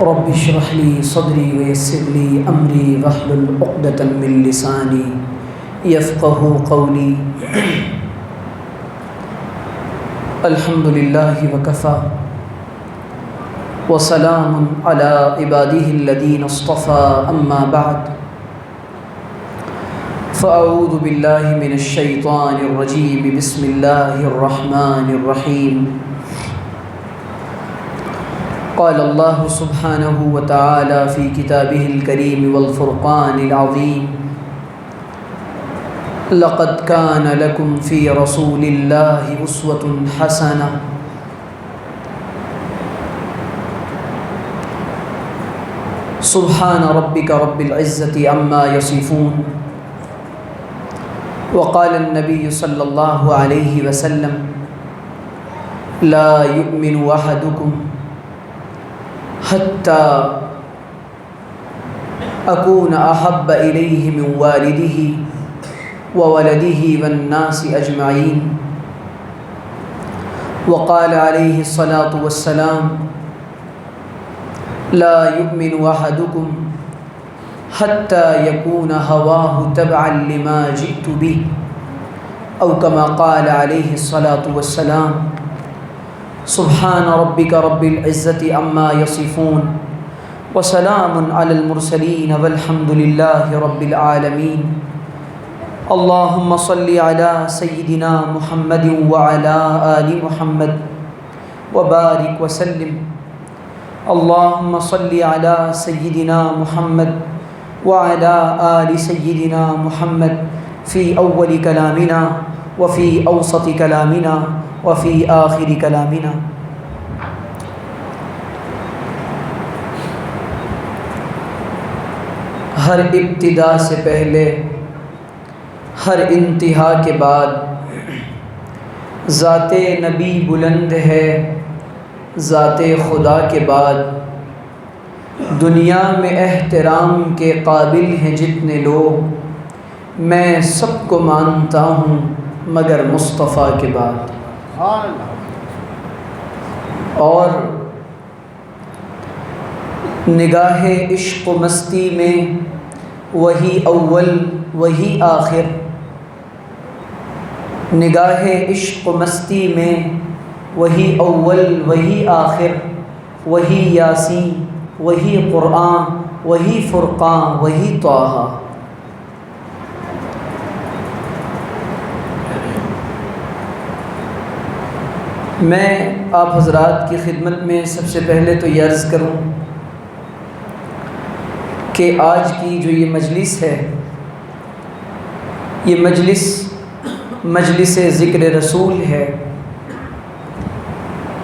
رب اشرح لي صدري ويسر لي أمري واحلل عقدة من لساني يفقهوا قولي. الحمد لله وكفى وسلام على عباده الذين اصطفى، أما بعد فأعوذ بالله من الشيطان الرجيم. بسم الله الرحمن الرحيم. قال الله سبحانه وتعالى في كتابه الكريم والفرقان العظيم: لقد كان لكم في رسول الله أسوة حسنة. سبحان ربك رب العزة عما يصفون. وقال النبي صلى الله عليه وسلم: لا يؤمن أحدكم حتى أكون أحب إليه من والده وولده والناس أجمعين. وقال عليه الصلاة والسلام: لا يؤمن أحدكم حتى يكون هواه تبعا لما جئت به، أو كما قال عليه الصلاة والسلام. سبحان ربك رب العزة عما يصفون وسلام على المرسلين والحمد لله رب العالمين. اللهم صل على سيدنا محمد وعلى آل محمد وبارك وسلم. اللهم صل على سيدنا محمد وعلى آل سيدنا محمد في أول كلامنا وفي أوسط كلامنا وفي آخر كلامنا. ہر ابتدا سے پہلے، ہر انتہا کے بعد ذات نبی بلند ہے. ذات خدا کے بعد دنیا میں احترام کے قابل ہیں جتنے لوگ، میں سب کو مانتا ہوں مگر مصطفیٰ کے بعد. اور نگاہ عشق و مستی میں وہی اول وہی آخر. نگاہ عشق و مستی میں وہی اول وہی آخر. وہی یاسین وہی قرآن وہی فرقان وہی طٰہٰ. میں آپ حضرات کی خدمت میں سب سے پہلے تو یہ عرض کروں کہ آج کی جو یہ مجلس ہے، یہ مجلس ذکر رسول ہے،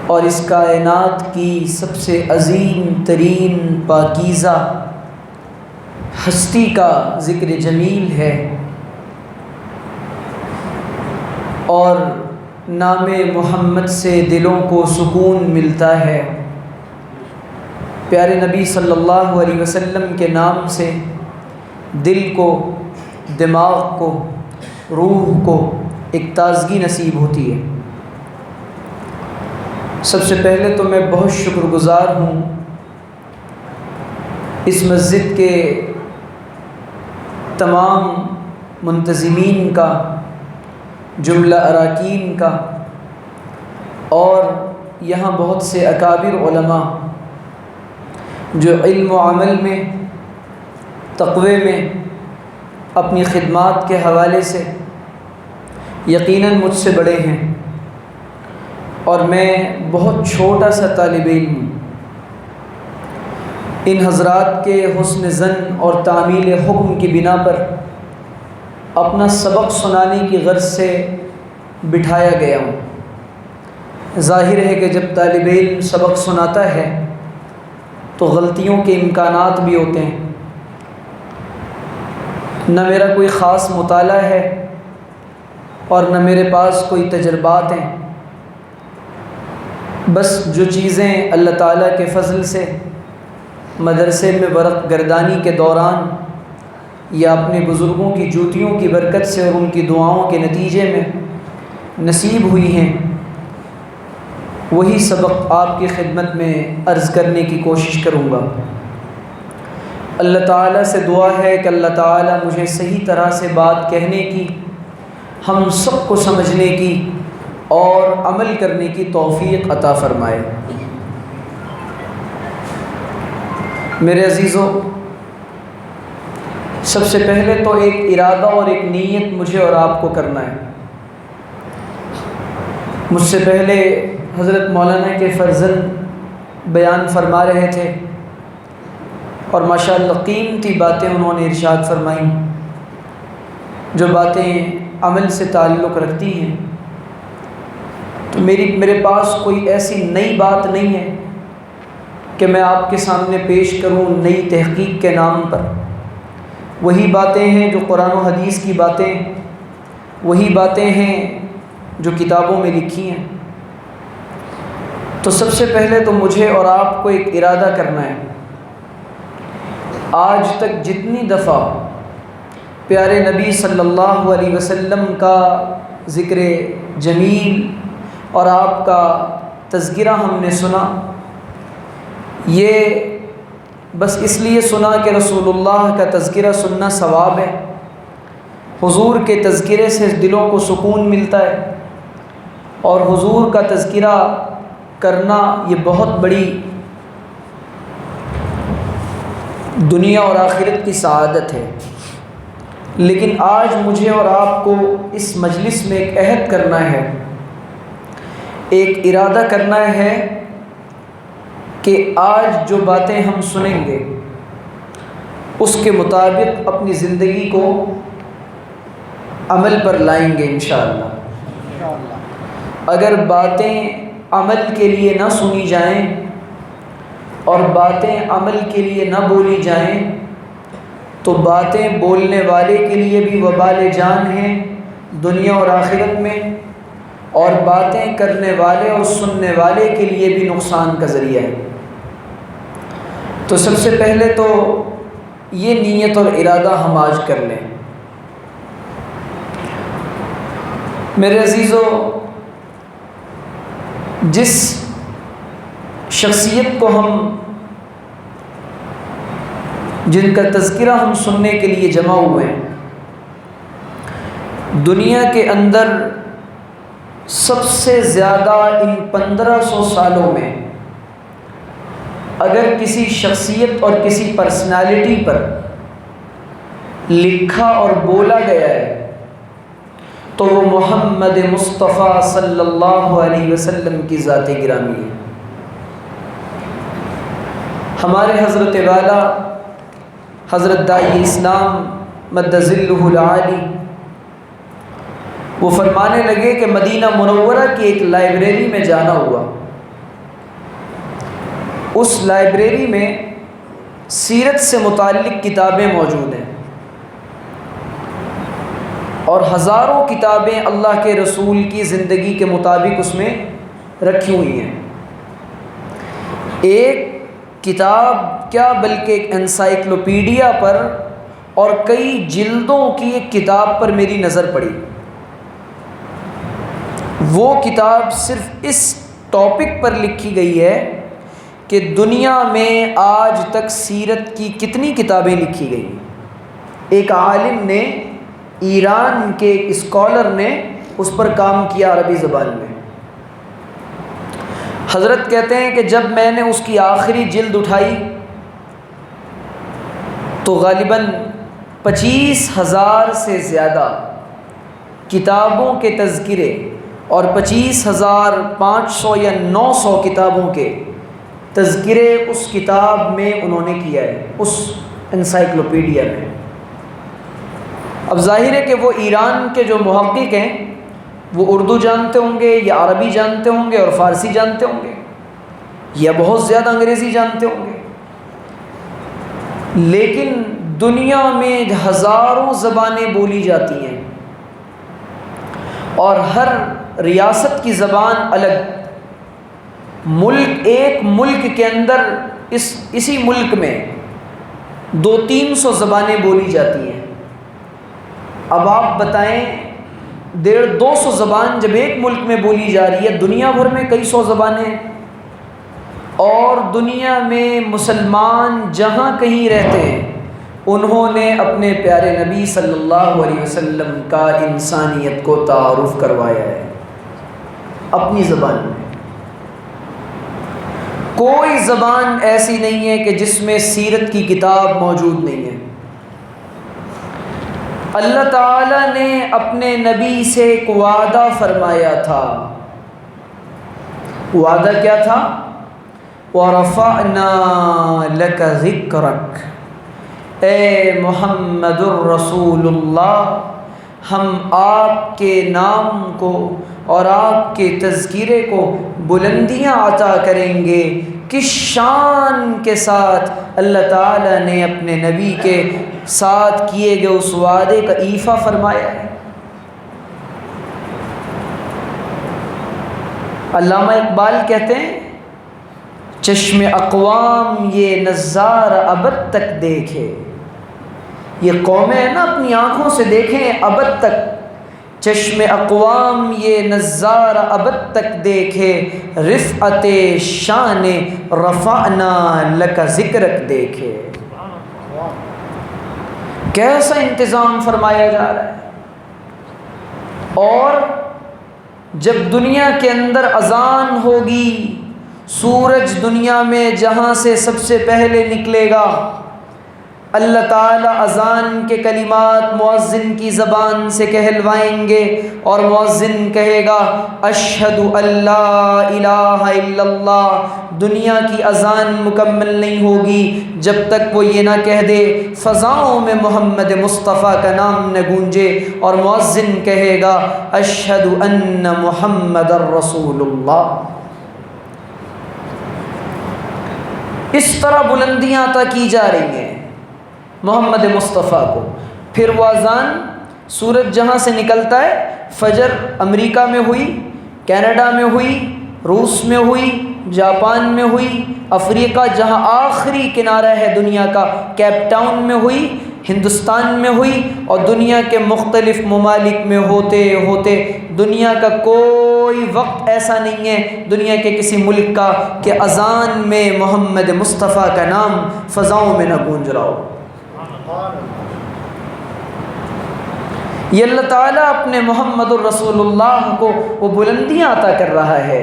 اور اس کائنات کی سب سے عظیم ترین پاکیزہ ہستی کا ذکر جمیل ہے. اور نام محمد سے دلوں کو سکون ملتا ہے. پیارے نبی صلی اللہ علیہ وسلم کے نام سے دل کو، دماغ کو، روح کو ایک تازگی نصیب ہوتی ہے. سب سے پہلے تو میں بہت شکر گزار ہوں اس مسجد کے تمام منتظمین کا، جملہ اراکین کا، اور یہاں بہت سے اکابر علماء جو علم و عمل میں، تقوی میں اپنی خدمات کے حوالے سے یقیناً مجھ سے بڑے ہیں، اور میں بہت چھوٹا سا طالب علم ہوں. ان حضرات کے حسن ظن اور تعمیل حکم کی بنا پر اپنا سبق سنانے کی غرض سے بٹھایا گیا ہوں. ظاہر ہے کہ جب طالب علم سبق سناتا ہے تو غلطیوں کے امکانات بھی ہوتے ہیں. نہ میرا کوئی خاص مطالعہ ہے اور نہ میرے پاس کوئی تجربات ہیں. بس جو چیزیں اللہ تعالیٰ کے فضل سے مدرسے میں ورق گردانی کے دوران یا اپنے بزرگوں کی جوتیوں کی برکت سے اور ان کی دعاؤں کے نتیجے میں نصیب ہوئی ہیں، وہی سبق آپ کی خدمت میں عرض کرنے کی کوشش کروں گا۔ اللہ تعالیٰ سے دعا ہے کہ اللہ تعالیٰ مجھے صحیح طرح سے بات کہنے کی، ہم سب کو سمجھنے کی اور عمل کرنے کی توفیق عطا فرمائے۔ میرے عزیزوں، سب سے پہلے تو ایک ارادہ اور ایک نیت مجھے اور آپ کو کرنا ہے۔ مجھ سے پہلے حضرت مولانا کے فرزند بیان فرما رہے تھے اور ماشاءاللہ قیمتی باتیں انہوں نے ارشاد فرمائیں، جو باتیں عمل سے تعلق رکھتی ہیں۔ تو میرے پاس کوئی ایسی نئی بات نہیں ہے کہ میں آپ کے سامنے پیش کروں نئی تحقیق کے نام پر۔ وہی باتیں ہیں جو قرآن و حدیث کی باتیں، وہی باتیں ہیں جو کتابوں میں لکھی ہیں۔ تو سب سے پہلے تو مجھے اور آپ کو ایک ارادہ کرنا ہے۔ آج تک جتنی دفعہ پیارے نبی صلی اللہ علیہ وسلم کا ذکر جمیل اور آپ کا تذکرہ ہم نے سنا، یہ بس اس لیے سنا کہ رسول اللہ کا تذکرہ سننا ثواب ہے، حضور کے تذکرے سے دلوں کو سکون ملتا ہے، اور حضور کا تذکرہ کرنا یہ بہت بڑی دنیا اور آخرت کی سعادت ہے۔ لیکن آج مجھے اور آپ کو اس مجلس میں ایک عہد کرنا ہے، ایک ارادہ کرنا ہے کہ آج جو باتیں ہم سنیں گے اس کے مطابق اپنی زندگی کو عمل پر لائیں گے انشاءاللہ۔ اگر باتیں عمل کے لیے نہ سنی جائیں اور باتیں عمل کے لیے نہ بولی جائیں تو باتیں بولنے والے کے لیے بھی وبال جان ہیں دنیا اور آخرت میں، اور باتیں کرنے والے اور سننے والے کے لیے بھی نقصان کا ذریعہ ہے۔ تو سب سے پہلے تو یہ نیت اور ارادہ ہم آج کر لیں۔ میرے عزیزو، جس شخصیت کو جن کا تذکرہ ہم سننے کے لیے جمع ہوئے ہیں، دنیا کے اندر سب سے زیادہ ان 1500 سالوں میں اگر کسی شخصیت اور کسی پرسنالٹی پر لکھا اور بولا گیا ہے تو وہ محمد مصطفیٰ صلی اللہ علیہ وسلم کی ذات گرامی ہے۔ ہمارے حضرت والا حضرت داعی اسلام مد ظلہ العالی وہ فرمانے لگے کہ مدینہ منورہ کی ایک لائبریری میں جانا ہوا۔ اس لائبریری میں سیرت سے متعلق کتابیں موجود ہیں اور ہزاروں کتابیں اللہ کے رسول کی زندگی کے مطابق اس میں رکھی ہوئی ہیں۔ ایک کتاب کیا بلکہ ایک انسائکلوپیڈیا پر اور کئی جلدوں کی ایک کتاب پر میری نظر پڑی۔ وہ کتاب صرف اس ٹاپک پر لکھی گئی ہے کہ دنیا میں آج تک سیرت کی کتنی کتابیں لکھی گئی۔ ایک عالم نے، ایران کے ایک اسکالر نے اس پر کام کیا عربی زبان میں۔ حضرت کہتے ہیں کہ جب میں نے اس کی آخری جلد اٹھائی تو غالباً 25,000 سے زیادہ کتابوں کے تذکرے اور 25,500 یا 900 کتابوں کے تذکرے اس کتاب میں انہوں نے کیا ہے، اس انسائکلوپیڈیا میں۔ اب ظاہر ہے کہ وہ ایران کے جو محقق ہیں وہ اردو جانتے ہوں گے یا عربی جانتے ہوں گے اور فارسی جانتے ہوں گے یا بہت زیادہ انگریزی جانتے ہوں گے، لیکن دنیا میں ہزاروں زبانیں بولی جاتی ہیں اور ہر ریاست کی زبان الگ۔ ایک ملک کے اندر اسی ملک میں 200-300 زبانیں بولی جاتی ہیں۔ اب آپ بتائیں 250 زبان جب ایک ملک میں بولی جا رہی ہے، دنیا بھر میں کئی سو زبانیں، اور دنیا میں مسلمان جہاں کہیں رہتے ہیں انہوں نے اپنے پیارے نبی صلی اللہ علیہ وسلم کا انسانیت کو تعارف کروایا ہے اپنی زبان میں۔ کوئی زبان ایسی نہیں ہے کہ جس میں سیرت کی کتاب موجود نہیں ہے۔ اللہ تعالیٰ نے اپنے نبی سے ایک وعدہ فرمایا تھا۔ وعدہ کیا تھا؟ وَرَفَعْنَا لَكَ ذِكْرَكَ، اے محمد الرسول اللہ، ہم آپ کے نام کو اور آپ کے تذکرے کو بلندیاں عطا کریں گے۔ کس شان کے ساتھ اللہ تعالیٰ نے اپنے نبی کے ساتھ کیے گئے اس وعدے کا ایفا فرمایا ہے۔ علامہ اقبال کہتے ہیں، چشم اقوام یہ نظارہ ابد تک دیکھے، یہ قومیں ہیں نا، اپنی آنکھوں سے دیکھیں ابد تک، چشم اقوام یہ نظارہ ابد تک دیکھے، رفعت شان رفعنا لک ذکرک دیکھے۔ کیسا انتظام فرمایا جا رہا ہے۔ اور جب دنیا کے اندر اذان ہوگی، سورج دنیا میں جہاں سے سب سے پہلے نکلے گا، اللہ تعالیٰ اذان کے کلمات مؤذن کی زبان سے کہلوائیں گے، اور مؤذن کہے گا اشہد ان لا الہ الا اللہ۔ دنیا کی اذان مکمل نہیں ہوگی جب تک وہ یہ نہ کہہ دے، فضاؤں میں محمد مصطفیٰ کا نام نہ گونجے، اور مؤذن کہے گا اشہد ان محمد الرسول اللہ۔ اس طرح بلندیاں عطا کی جا رہی ہیں محمد مصطفیٰ کو۔ پھر وہ اذان، سورج جہاں سے نکلتا ہے، فجر امریکہ میں ہوئی، کینیڈا میں ہوئی، روس میں ہوئی، جاپان میں ہوئی، افریقہ جہاں آخری کنارہ ہے دنیا کا، کیپ ٹاؤن میں ہوئی، ہندوستان میں ہوئی، اور دنیا کے مختلف ممالک میں ہوتے ہوتے دنیا کا کوئی وقت ایسا نہیں ہے دنیا کے کسی ملک کا کہ اذان میں محمد مصطفیٰ کا نام فضاؤں میں نہ گونج رہا ہو۔ یہ اللہ تعالیٰ اپنے محمد الرسول اللہ کو وہ بلندیاں عطا کر رہا ہے۔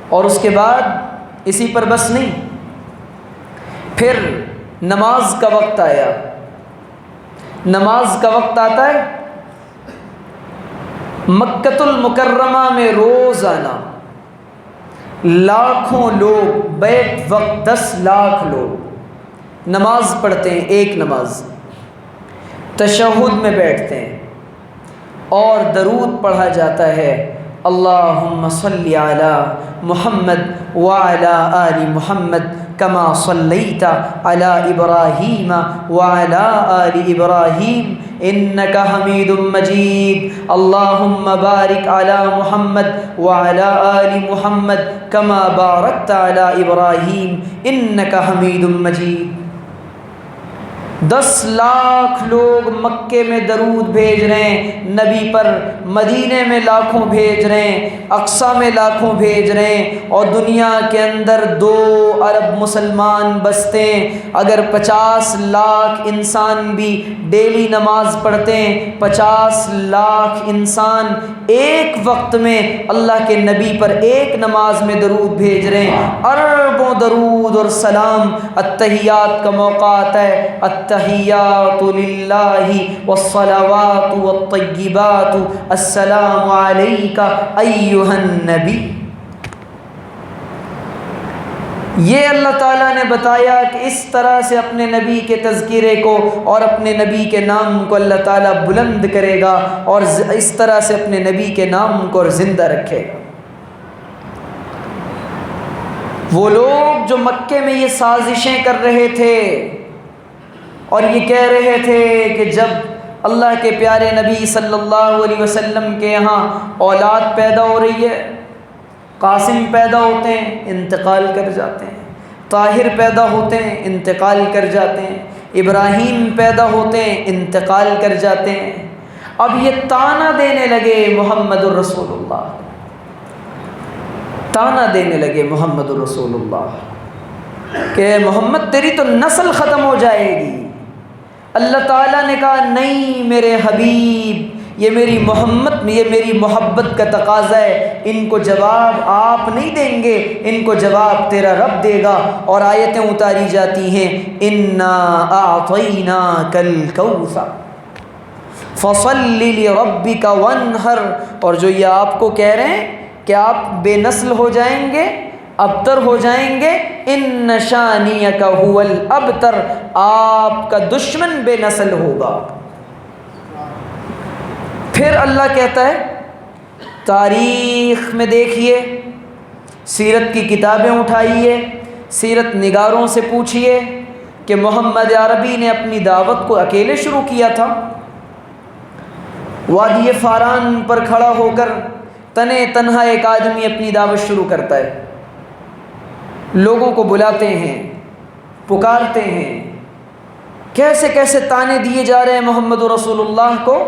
اور اس کے بعد اسی پر بس نہیں، پھر نماز کا وقت آیا۔ نماز کا وقت آتا ہے، مکۃ المکرمہ میں روزانہ لاکھوں لوگ بیک وقت 10 لاکھ لوگ نماز پڑھتے ہیں، ایک نماز، تشہد میں بیٹھتے ہیں اور درود پڑھا جاتا ہے، اللہم صلی علی محمد وعلی آل محمد کما صلیت علی ابراہیم وعلی آل ابراہیم انک حمید مجید، اللہم بارک علی محمد وعلی آل محمد کما بارکت علی ابراہیم انک حمید مجید۔ 10 لاکھ لوگ مکے میں درود بھیج رہے ہیں نبی پر، مدینے میں لاکھوں بھیج رہے ہیں، اقصیٰ میں لاکھوں بھیج رہے ہیں، اور دنیا کے اندر 2 ارب مسلمان بستے ہیں۔ اگر 50 لاکھ انسان بھی ڈیلی نماز پڑھتے ہیں، 50 لاکھ انسان ایک وقت میں اللہ کے نبی پر ایک نماز میں درود بھیج رہے ہیں، اربوں درود اور سلام۔ التحیات کا موقع آتا ہے، التحیات للہ والصلوات والطیبات السلام علیک ایھا النبی۔ یہ اللہ تعالیٰ نے بتایا کہ اس طرح سے اپنے نبی کے تذکرے کو اور اپنے نبی کے نام کو اللہ تعالیٰ بلند کرے گا، اور اس طرح سے اپنے نبی کے نام کو زندہ رکھے گا۔ وہ لوگ جو مکے میں یہ سازشیں کر رہے تھے اور یہ کہہ رہے تھے کہ جب اللہ کے پیارے نبی صلی اللہ علیہ وسلم کے یہاں اولاد پیدا ہو رہی ہے، قاسم پیدا ہوتے ہیں انتقال کر جاتے ہیں، طاہر پیدا ہوتے ہیں انتقال کر جاتے ہیں، ابراہیم پیدا ہوتے ہیں انتقال کر جاتے ہیں، اب یہ تانا دینے لگے محمد الرسول اللہ، تانا دینے لگے محمد الرسول اللہ کہ محمد تیری تو نسل ختم ہو جائے گی۔ اللہ تعالیٰ نے کہا نہیں میرے حبیب، یہ میری محبت کا تقاضا ہے، ان کو جواب آپ نہیں دیں گے، ان کو جواب تیرا رب دے گا۔ اور آیتیں اتاری جاتی ہیں انا اعطیناک الکوثر فصل لربک وانحر، اور جو یہ آپ کو کہہ رہے ہیں کہ آپ بے نسل ہو جائیں گے، ابتر ہو جائیں گے، ان شانیک هو الابتر، آپ کا دشمن بے نسل ہوگا۔ پھر اللہ کہتا ہے تاریخ میں دیکھیے، سیرت کی کتابیں اٹھائیے، سیرت نگاروں سے پوچھیے کہ محمد عربی نے اپنی دعوت کو اکیلے شروع کیا تھا، وادی فاران پر کھڑا ہو کر تنے تنہا ایک آدمی اپنی دعوت شروع کرتا ہے، لوگوں کو بلاتے ہیں، پکارتے ہیں، کیسے کیسے تانے دیے جا رہے ہیں محمد رسول اللہ کو۔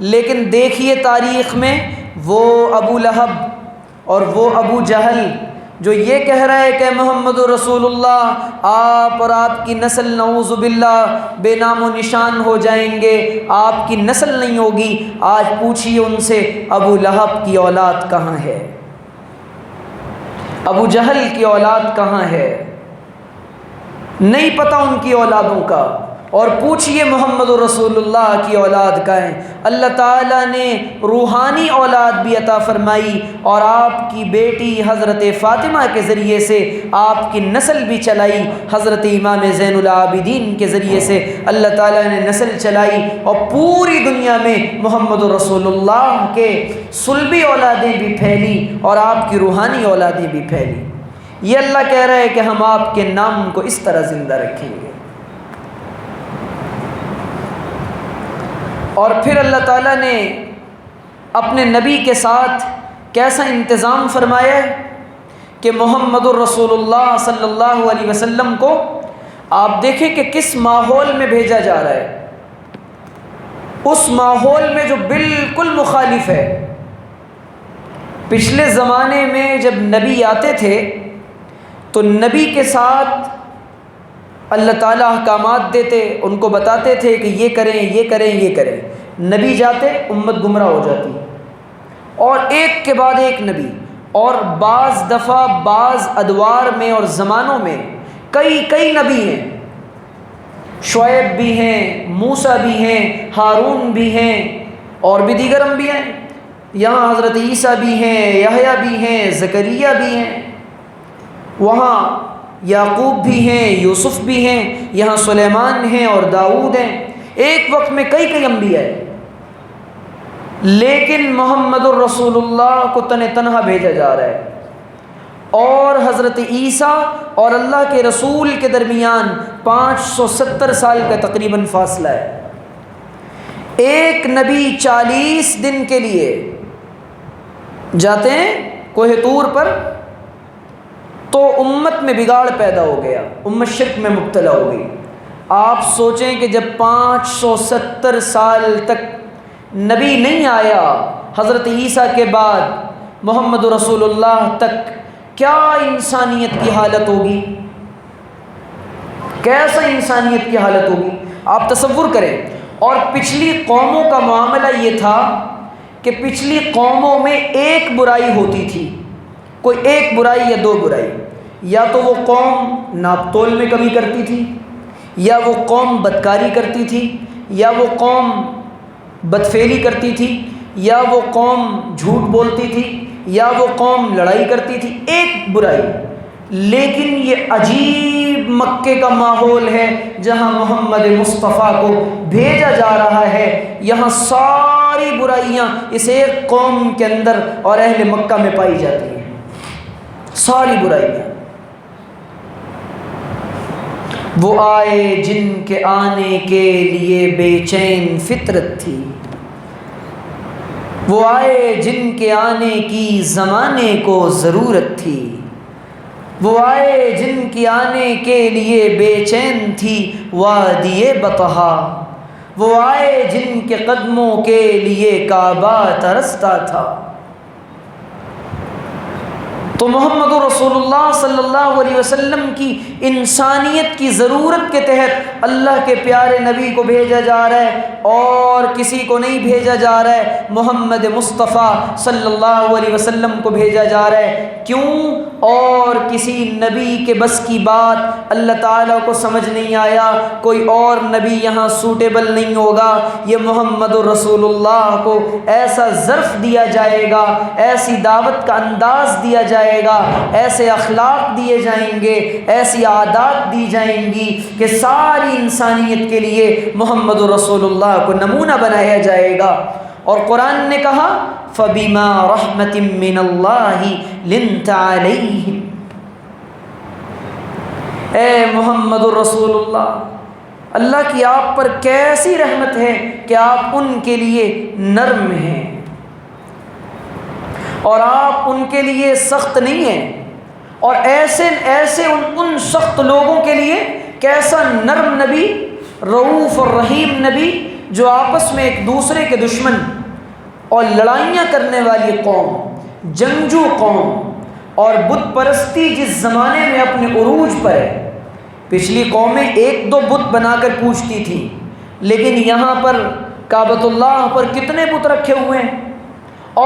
لیکن دیکھیے تاریخ میں وہ ابو لہب اور وہ ابو جہل جو یہ کہہ رہا ہے کہ محمد رسول اللہ آپ اور آپ کی نسل نعوذ باللہ بے نام و نشان ہو جائیں گے، آپ کی نسل نہیں ہوگی، آج پوچھیے ان سے ابو لہب کی اولاد کہاں ہے، ابو جہل کی اولاد کہاں ہے، نہیں پتہ ان کی اولادوں کا، اور پوچھئے محمد رسول اللہ کی اولاد کا ہے۔ اللہ تعالیٰ نے روحانی اولاد بھی عطا فرمائی، اور آپ کی بیٹی حضرت فاطمہ کے ذریعے سے آپ کی نسل بھی چلائی، حضرت امام زین العابدین کے ذریعے سے اللہ تعالیٰ نے نسل چلائی، اور پوری دنیا میں محمد رسول اللہ کے صلبی اولادیں بھی پھیلی اور آپ کی روحانی اولادیں بھی پھیلی۔ یہ اللہ کہہ رہا ہے کہ ہم آپ کے نام کو اس طرح زندہ رکھیں گے۔ اور پھر اللہ تعالیٰ نے اپنے نبی کے ساتھ کیسا انتظام فرمایا ہے کہ محمد الرسول اللہ صلی اللہ علیہ وسلم کو آپ دیکھیں کہ کس ماحول میں بھیجا جا رہا ہے، اس ماحول میں جو بالکل مخالف ہے۔ پچھلے زمانے میں جب نبی آتے تھے تو نبی کے ساتھ اللہ تعالیٰ احکامات دیتے، ان کو بتاتے تھے کہ یہ کریں یہ کریں یہ کریں، نبی جاتے امت گمراہ ہو جاتی، اور ایک کے بعد ایک نبی، اور بعض دفعہ بعض ادوار میں اور زمانوں میں کئی نبی ہیں، شعیب بھی ہیں، موسیٰ بھی ہیں، ہارون بھی ہیں، اور بھی دیگر انبیاء ہیں، یہاں حضرت عیسیٰ بھی ہیں، یحییٰ بھی ہیں، زکریا بھی ہیں، وہاں یعقوب بھی ہیں، یوسف بھی ہیں، یہاں سلیمان ہیں اور داؤد ہیں، ایک وقت میں کئی انبیاء ہیں، لیکن محمد الرسول اللہ کو تنہا بھیجا جا رہا ہے، اور حضرت عیسیٰ اور اللہ کے رسول کے درمیان 570 سال کا تقریباً فاصلہ ہے۔ ایک نبی 40 دن کے لیے جاتے ہیں کوہ طور پر، تو امت میں بگاڑ پیدا ہو گیا، امت شرک میں مبتلا ہو گئی۔ آپ سوچیں کہ جب 570 سال تک نبی نہیں آیا، حضرت عیسیٰ کے بعد محمد رسول اللہ تک، کیا انسانیت کی حالت ہوگی، کیسا انسانیت کی حالت ہوگی آپ تصور کریں۔ اور پچھلی قوموں کا معاملہ یہ تھا کہ پچھلی قوموں میں ایک برائی ہوتی تھی، کوئی ایک برائی یا دو برائی، یا تو وہ قوم ناپ تول میں کمی کرتی تھی، یا وہ قوم بدکاری کرتی تھی، یا وہ قوم بدفعلی کرتی تھی، یا وہ قوم جھوٹ بولتی تھی، یا وہ قوم لڑائی کرتی تھی، ایک برائی۔ لیکن یہ عجیب مکے کا ماحول ہے جہاں محمد مصطفیٰ کو بھیجا جا رہا ہے، یہاں ساری برائیاں اس ایک قوم کے اندر اور اہل مکہ میں پائی جاتی ہیں، ساری برائیاں۔ وہ آئے جن کے آنے کے لیے بے چین فطرت تھی، وہ آئے جن کے آنے کی زمانے کو ضرورت تھی، وہ آئے جن کی آنے کے لیے بے چین تھی وادی بطحا، وہ آئے جن کے قدموں کے لیے کعبہ ترستا تھا۔ تو محمد رسول اللہ صلی اللہ علیہ وسلم کی انسانیت کی ضرورت کے تحت اللہ کے پیارے نبی کو بھیجا جا رہا ہے، اور کسی کو نہیں بھیجا جا رہا ہے، محمد مصطفیٰ صلی اللہ علیہ وسلم کو بھیجا جا رہا ہے۔ کیوں؟ اور کسی نبی کے بس کی بات اللہ تعالیٰ کو سمجھ نہیں آیا، کوئی اور نبی یہاں سوٹیبل نہیں ہوگا، یہ محمد رسول اللہ کو ایسا ظرف دیا جائے گا، ایسی دعوت کا انداز دیا جائے گا، ایسے اخلاق دیے جائیں گے، ایسی عادات دی جائیں گی کہ ساری انسانیت کے لیے محمد رسول اللہ کو نمونہ بنایا جائے گا۔ اور قرآن نے کہا فَبِمَا رَحْمَةٍ مِّنَ اللَّهِ لِنْتَ عَلَيْهِمْ، اے محمد رسول اللہ، اللہ کی آپ پر کیسی رحمت ہے کہ آپ ان کے لیے نرم ہیں اور آپ ان کے لیے سخت نہیں ہیں۔ اور ایسے ان سخت لوگوں کے لیے کیسا نرم نبی، رؤوف اور رحیم نبی، جو آپس میں ایک دوسرے کے دشمن اور لڑائیاں کرنے والی قوم، جنگجو قوم اور بت پرستی جس زمانے میں اپنے عروج پر ہے، پچھلی قومیں ایک دو بت بنا کر پوجتی تھیں، لیکن یہاں پر کعبۃ اللہ پر کتنے بت رکھے ہوئے ہیں،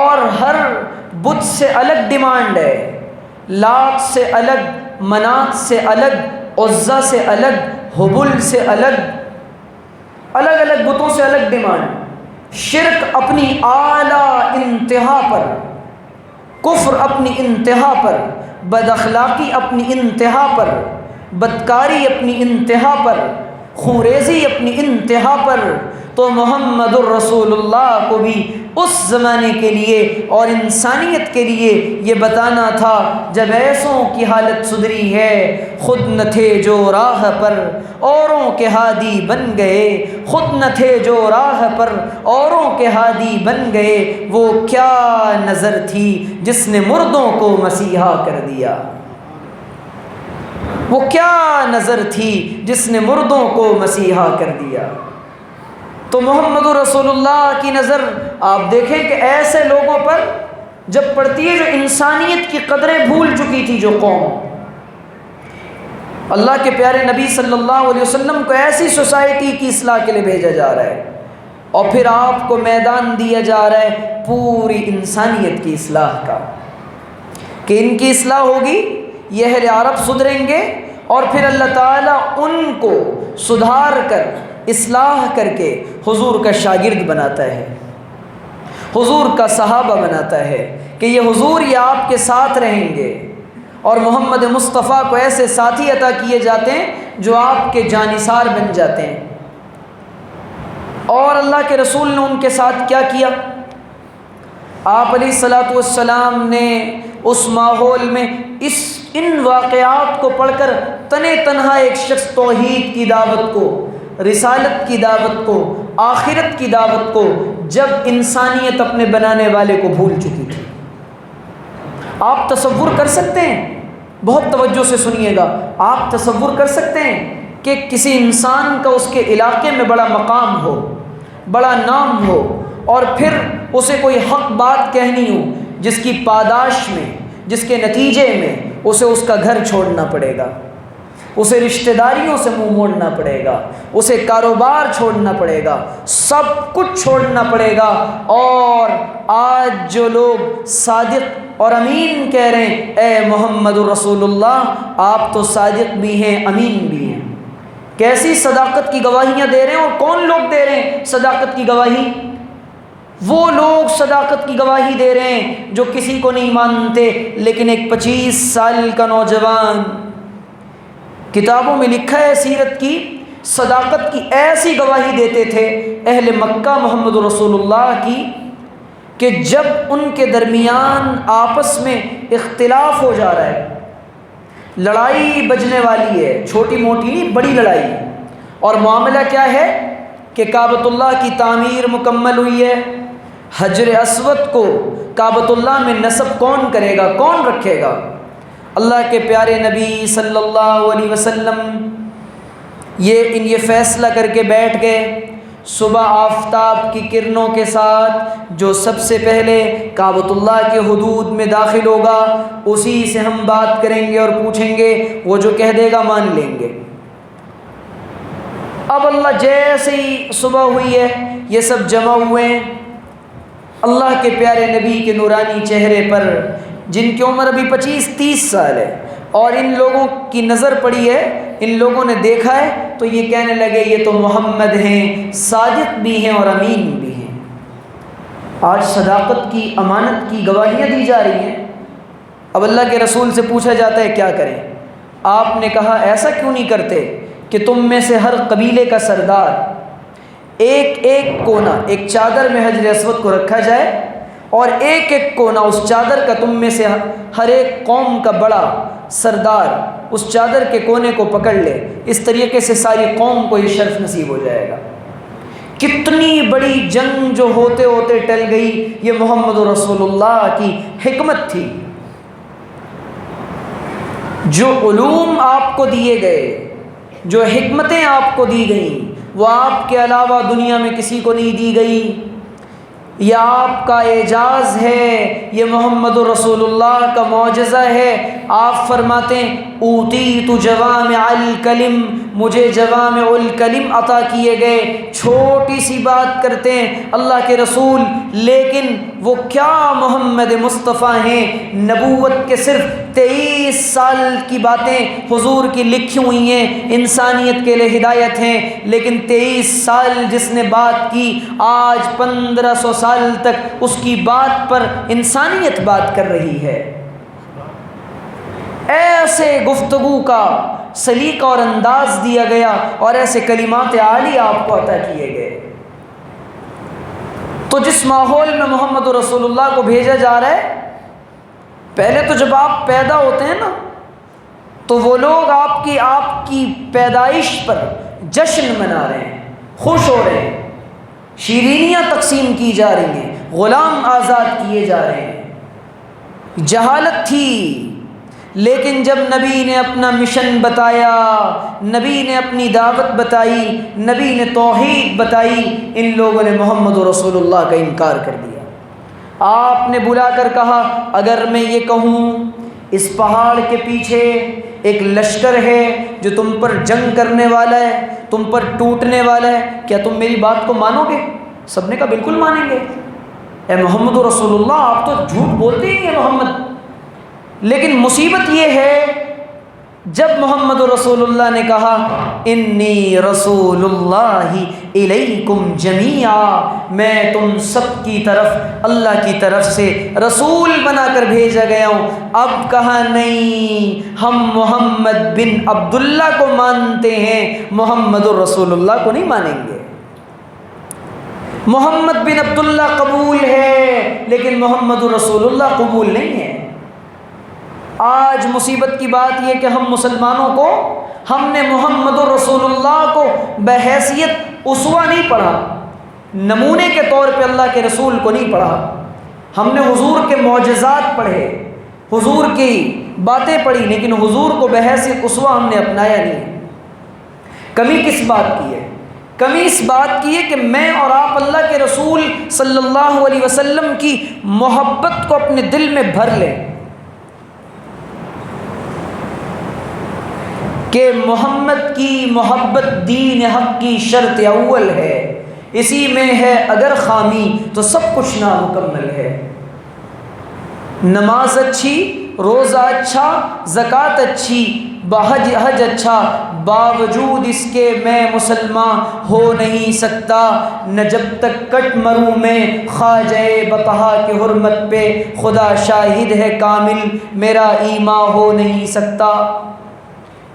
اور ہر بت سے الگ ڈیمانڈ ہے، لات سے الگ، منات سے الگ، عزا سے الگ، حبل سے الگ، الگ الگ بتوں سے الگ ڈیمانڈ۔ شرک اپنی اعلیٰ انتہا پر، کفر اپنی انتہا پر، بد اخلاقی اپنی انتہا پر، بدکاری اپنی انتہا پر، خوریزی اپنی انتہا پر۔ تو محمد الرسول اللہ کو بھی اس زمانے کے لیے اور انسانیت کے لیے یہ بتانا تھا، جب ایسوں کی حالت سدھری ہے، خود نہ تھے جو راہ پر اوروں کے ہادی بن گئے، خود نہ تھے جو راہ پر اوروں کے ہادی بن گئے، وہ کیا نظر تھی جس نے مردوں کو مسیحا کر دیا، وہ کیا نظر تھی جس نے مردوں کو مسیحا کر دیا۔ تو محمد رسول اللہ کی نظر آپ دیکھیں کہ ایسے لوگوں پر جب پڑتی ہے جو انسانیت کی قدریں بھول چکی تھی، جو قوم، اللہ کے پیارے نبی صلی اللہ علیہ وسلم کو ایسی سوسائٹی کی اصلاح کے لیے بھیجا جا رہا ہے، اور پھر آپ کو میدان دیا جا رہا ہے پوری انسانیت کی اصلاح کا، کہ ان کی اصلاح ہوگی، یہ اہل عرب سدھریں گے، اور پھر اللہ تعالیٰ ان کو سدھار کر، اصلاح کر کے حضور کا شاگرد بناتا ہے، حضور کا صحابہ بناتا ہے، کہ یہ حضور یہ آپ کے ساتھ رہیں گے۔ اور محمد مصطفیٰ کو ایسے ساتھی عطا کیے جاتے ہیں جو آپ کے جانثار بن جاتے ہیں۔ اور اللہ کے رسول نے ان کے ساتھ کیا کیا؟ آپ علیہ الصلاۃ والسلام نے اس ماحول میں ان واقعات کو پڑھ کر تنے تنہا ایک شخص توحید کی دعوت کو، رسالت کی دعوت کو، آخرت کی دعوت کو، جب انسانیت اپنے بنانے والے کو بھول چکی تھی۔ آپ تصور کر سکتے ہیں، بہت توجہ سے سنیے گا، آپ تصور کر سکتے ہیں کہ کسی انسان کا اس کے علاقے میں بڑا مقام ہو، بڑا نام ہو، اور پھر اسے کوئی حق بات کہنی ہو، جس کی پاداش میں، جس کے نتیجے میں اسے اس کا گھر چھوڑنا پڑے گا، اسے رشتہ داریوں سے منہ موڑنا پڑے گا، اسے کاروبار چھوڑنا پڑے گا، سب کچھ چھوڑنا پڑے گا۔ اور آج جو لوگ صادق اور امین کہہ رہے ہیں، اے محمد رسول اللہ، آپ تو صادق بھی ہیں، امین بھی ہیں، کیسی صداقت کی گواہیاں دے رہے ہیں۔ اور کون لوگ دے رہے ہیں صداقت کی گواہی؟ وہ لوگ صداقت کی گواہی دے رہے ہیں جو کسی کو نہیں مانتے، لیکن ایک 25 سال کا نوجوان، کتابوں میں لکھا ہے سیرت کی، صداقت کی ایسی گواہی دیتے تھے اہل مکہ محمد رسول اللہ کی، کہ جب ان کے درمیان آپس میں اختلاف ہو جا رہا ہے، لڑائی بجنے والی ہے، چھوٹی موٹی نہیں، بڑی لڑائی، اور معاملہ کیا ہے کہ کعبۃ اللہ کی تعمیر مکمل ہوئی ہے، حجر اسود کو کعبۃ اللہ میں نصب کون کرے گا، کون رکھے گا؟ اللہ کے پیارے نبی صلی اللہ علیہ وسلم یہ فیصلہ کر کے بیٹھ گئے، صبح آفتاب کی کرنوں کے ساتھ جو سب سے پہلے کعبۃ اللہ کے حدود میں داخل ہوگا اسی سے ہم بات کریں گے اور پوچھیں گے، وہ جو کہہ دے گا مان لیں گے۔ اب اللہ جیسے ہی صبح ہوئی ہے یہ سب جمع ہوئے ہیں، اللہ کے پیارے نبی کے نورانی چہرے پر جن کی عمر ابھی 25-30 سال ہے، اور ان لوگوں کی نظر پڑی ہے، ان لوگوں نے دیکھا ہے تو یہ کہنے لگے یہ تو محمد ہیں، صادق بھی ہیں اور امین بھی ہیں۔ آج صداقت کی، امانت کی گواہیاں دی جا رہی ہیں۔ اب اللہ کے رسول سے پوچھا جاتا ہے کیا کریں؟ آپ نے کہا ایسا کیوں نہیں کرتے کہ تم میں سے ہر قبیلے کا سردار ایک ایک کونا ایک چادر میں حجر اسود کو رکھا جائے، اور ایک ایک کونا اس چادر کا تم میں سے ہر ایک قوم کا بڑا سردار اس چادر کے کونے کو پکڑ لے، اس طریقے سے ساری قوم کو یہ شرف نصیب ہو جائے گا۔ کتنی بڑی جنگ جو ہوتے ہوتے ٹل گئی، یہ محمد رسول اللہ کی حکمت تھی۔ جو علوم آپ کو دیے گئے، جو حکمتیں آپ کو دی گئیں، وہ آپ کے علاوہ دنیا میں کسی کو نہیں دی گئی۔ یہ آپ کا اعجاز ہے، یہ محمد رسول اللہ کا معجزہ ہے۔ آپ فرماتے ہیں اوتیت جوامع الکلم، مجھے جوامع الکلم عطا کیے گئے۔ چھوٹی سی بات کرتے ہیں اللہ کے رسول، لیکن وہ کیا محمد مصطفیٰ ہیں۔ نبوت کے صرف 23 سال کی باتیں حضور کی لکھی ہوئی ہیں، انسانیت کے لیے ہدایت ہیں، لیکن 23 سال جس نے بات کی، آج 1500 سال تک اس کی بات پر انسانیت بات کر رہی ہے۔ ایسے گفتگو کا سلیقہ اور انداز دیا گیا، اور ایسے کلمات عالی آپ کو عطا کیے گئے۔ تو جس ماحول میں محمد رسول اللہ کو بھیجا جا رہا ہے، پہلے تو جب آپ پیدا ہوتے ہیں نا تو وہ لوگ آپ کی پیدائش پر جشن منا رہے ہیں، خوش ہو رہے ہیں، شیرینیاں تقسیم کی جا رہی ہیں، غلام آزاد کیے جا رہے ہیں۔ جہالت تھی، لیکن جب نبی نے اپنا مشن بتایا، نبی نے اپنی دعوت بتائی، نبی نے توحید بتائی، ان لوگوں نے محمد رسول اللہ کا انکار کر دیا۔ آپ نے بلا کر کہا اگر میں یہ کہوں اس پہاڑ کے پیچھے ایک لشکر ہے جو تم پر جنگ کرنے والا ہے، تم پر ٹوٹنے والا ہے، کیا تم میری بات کو مانو گے؟ سب نے کہا بالکل مانیں گے۔ اے محمد رسول اللہ، آپ تو جھوٹ بولتے ہی ہیں محمد۔ لیکن مصیبت یہ ہے جب محمد رسول اللہ نے کہا انی رسول اللہ الیکم جمیعا، میں تم سب کی طرف اللہ کی طرف سے رسول بنا کر بھیجا گیا ہوں، اب کہا نہیں، ہم محمد بن عبداللہ کو مانتے ہیں، محمد رسول اللہ کو نہیں مانیں گے۔ محمد بن عبداللہ قبول ہے لیکن محمد رسول اللہ قبول نہیں ہے۔ آج مصیبت کی بات یہ کہ ہم مسلمانوں کو، ہم نے محمد رسول اللہ کو بحیثیت اسوہ نہیں پڑھا، نمونے کے طور پہ اللہ کے رسول کو نہیں پڑھا۔ ہم نے حضور کے معجزات پڑھے، حضور کی باتیں پڑھی، لیکن حضور کو بحیثیت اسوہ ہم نے اپنایا نہیں۔ کمی کس بات کی ہے؟ کمی اس بات کی ہے کہ میں اور آپ اللہ کے رسول صلی اللہ علیہ وسلم کی محبت کو اپنے دل میں بھر لیں کہ محمد کی محبت دین حق کی شرط اول ہے، اسی میں ہے اگر خامی تو سب کچھ نامکمل ہے۔ نماز اچھی، روزہ اچھا، زکوٰۃ اچھی، حج اچھا، باوجود اس کے میں مسلمان ہو نہیں سکتا، نہ جب تک کٹ مروں میں خواجہ بطحا کی حرمت پہ، خدا شاہد ہے کامل میرا ایمان ہو نہیں سکتا۔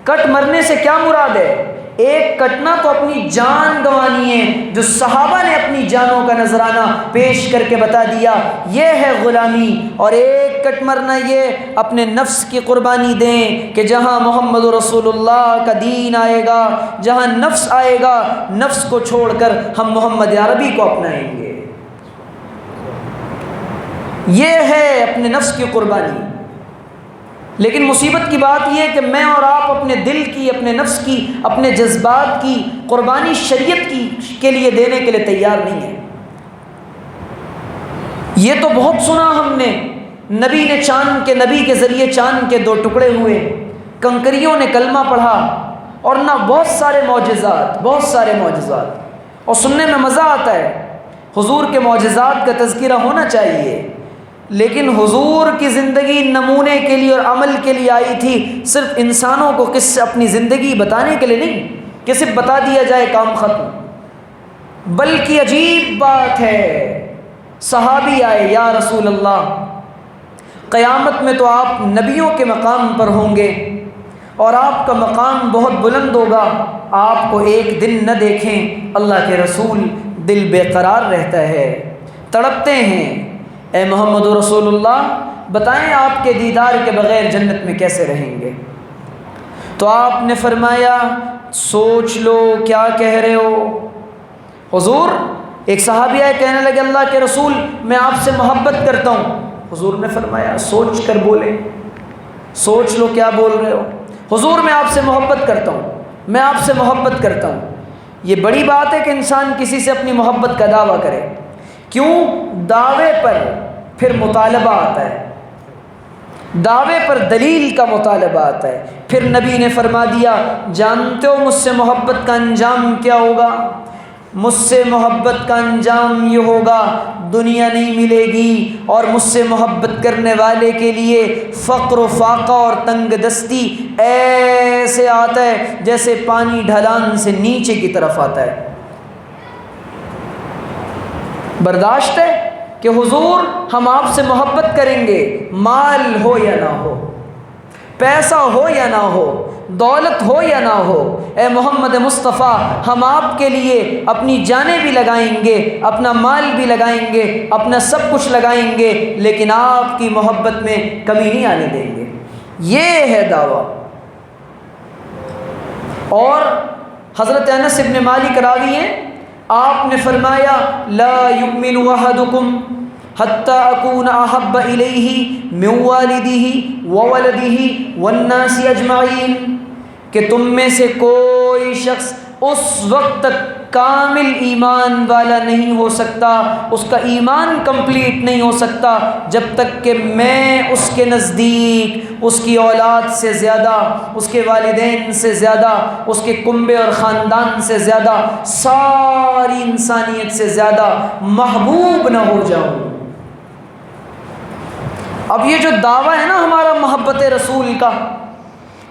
کٹ مرنے سے کیا مراد ہے؟ ایک کٹنا تو اپنی جان گنوانی ہے، جو صحابہ نے اپنی جانوں کا نذرانہ پیش کر کے بتا دیا، یہ ہے غلامی۔ اور ایک کٹ مرنا یہ اپنے نفس کی قربانی دیں کہ جہاں محمد رسول اللہ کا دین آئے گا، جہاں نفس آئے گا، نفس کو چھوڑ کر ہم محمد عربی کو اپنائیں گے۔ یہ ہے اپنے نفس کی قربانی۔ لیکن مصیبت کی بات یہ ہے کہ میں اور آپ اپنے دل کی، اپنے نفس کی، اپنے جذبات کی قربانی شریعت کے لیے دینے کے لیے تیار نہیں ہے۔ یہ تو بہت سنا ہم نے، نبی نے چاند کے، نبی کے ذریعے چاند کے 2 ٹکڑے ہوئے، کنکریوں نے کلمہ پڑھا، اور نہ بہت سارے معجزات، اور سننے میں مزہ آتا ہے۔ حضور کے معجزات کا تذکرہ ہونا چاہیے، لیکن حضور کی زندگی نمونے کے لیے اور عمل کے لیے آئی تھی، صرف انسانوں کو اپنی زندگی بتانے کے لیے نہیں کہ صرف بتا دیا جائے کام ختم۔ بلکہ عجیب بات ہے، صحابی آئے، یا رسول اللہ قیامت میں تو آپ نبیوں کے مقام پر ہوں گے اور آپ کا مقام بہت بلند ہوگا، آپ کو ایک دن نہ دیکھیں اللہ کے رسول دل بے قرار رہتا ہے، تڑپتے ہیں۔ اے محمد رسول اللہ بتائیں آپ کے دیدار کے بغیر جنت میں کیسے رہیں گے؟ تو آپ نے فرمایا سوچ لو کیا کہہ رہے ہو حضور۔ ایک صحابی آئے، کہنے لگے اللہ کے رسول میں آپ سے محبت کرتا ہوں۔ حضور نے فرمایا سوچ کر بولے، سوچ لو کیا بول رہے ہو۔ حضور میں آپ سے محبت کرتا ہوں، میں آپ سے محبت کرتا ہوں۔ یہ بڑی بات ہے کہ انسان کسی سے اپنی محبت کا دعویٰ کرے، کیوں؟ دعوے پر پھر مطالبہ آتا ہے، دعوے پر دلیل کا مطالبہ آتا ہے۔ پھر نبی نے فرما دیا جانتے ہو مجھ سے محبت کا انجام کیا ہوگا؟ مجھ سے محبت کا انجام یہ ہوگا دنیا نہیں ملے گی، اور مجھ سے محبت کرنے والے کے لیے فقر و فاقہ اور تنگ دستی ایسے آتا ہے جیسے پانی ڈھلان سے نیچے کی طرف آتا ہے۔ برداشت ہے کہ حضور ہم آپ سے محبت کریں گے، مال ہو یا نہ ہو، پیسہ ہو یا نہ ہو، دولت ہو یا نہ ہو، اے محمد مصطفیٰ ہم آپ کے لیے اپنی جانیں بھی لگائیں گے، اپنا مال بھی لگائیں گے، اپنا سب کچھ لگائیں گے، لیکن آپ کی محبت میں کمی نہیں آنے دیں گے۔ یہ ہے دعویٰ۔ اور حضرت انس بن مالک راوی ہیں، آپ نے فرمایا لا یؤمن احدکم حتی اکون احب الیہ من والدہ وولدہ والناس اجمعین، کہ تم میں سے کوئی شخص اس وقت تک کامل ایمان والا نہیں ہو سکتا، اس کا ایمان کمپلیٹ نہیں ہو سکتا جب تک کہ میں اس کے نزدیک اس کی اولاد سے زیادہ، اس کے والدین سے زیادہ، اس کے کنبے اور خاندان سے زیادہ، ساری انسانیت سے زیادہ محبوب نہ ہو جاؤں۔ اب یہ جو دعویٰ ہے نا ہمارا محبت رسول کا،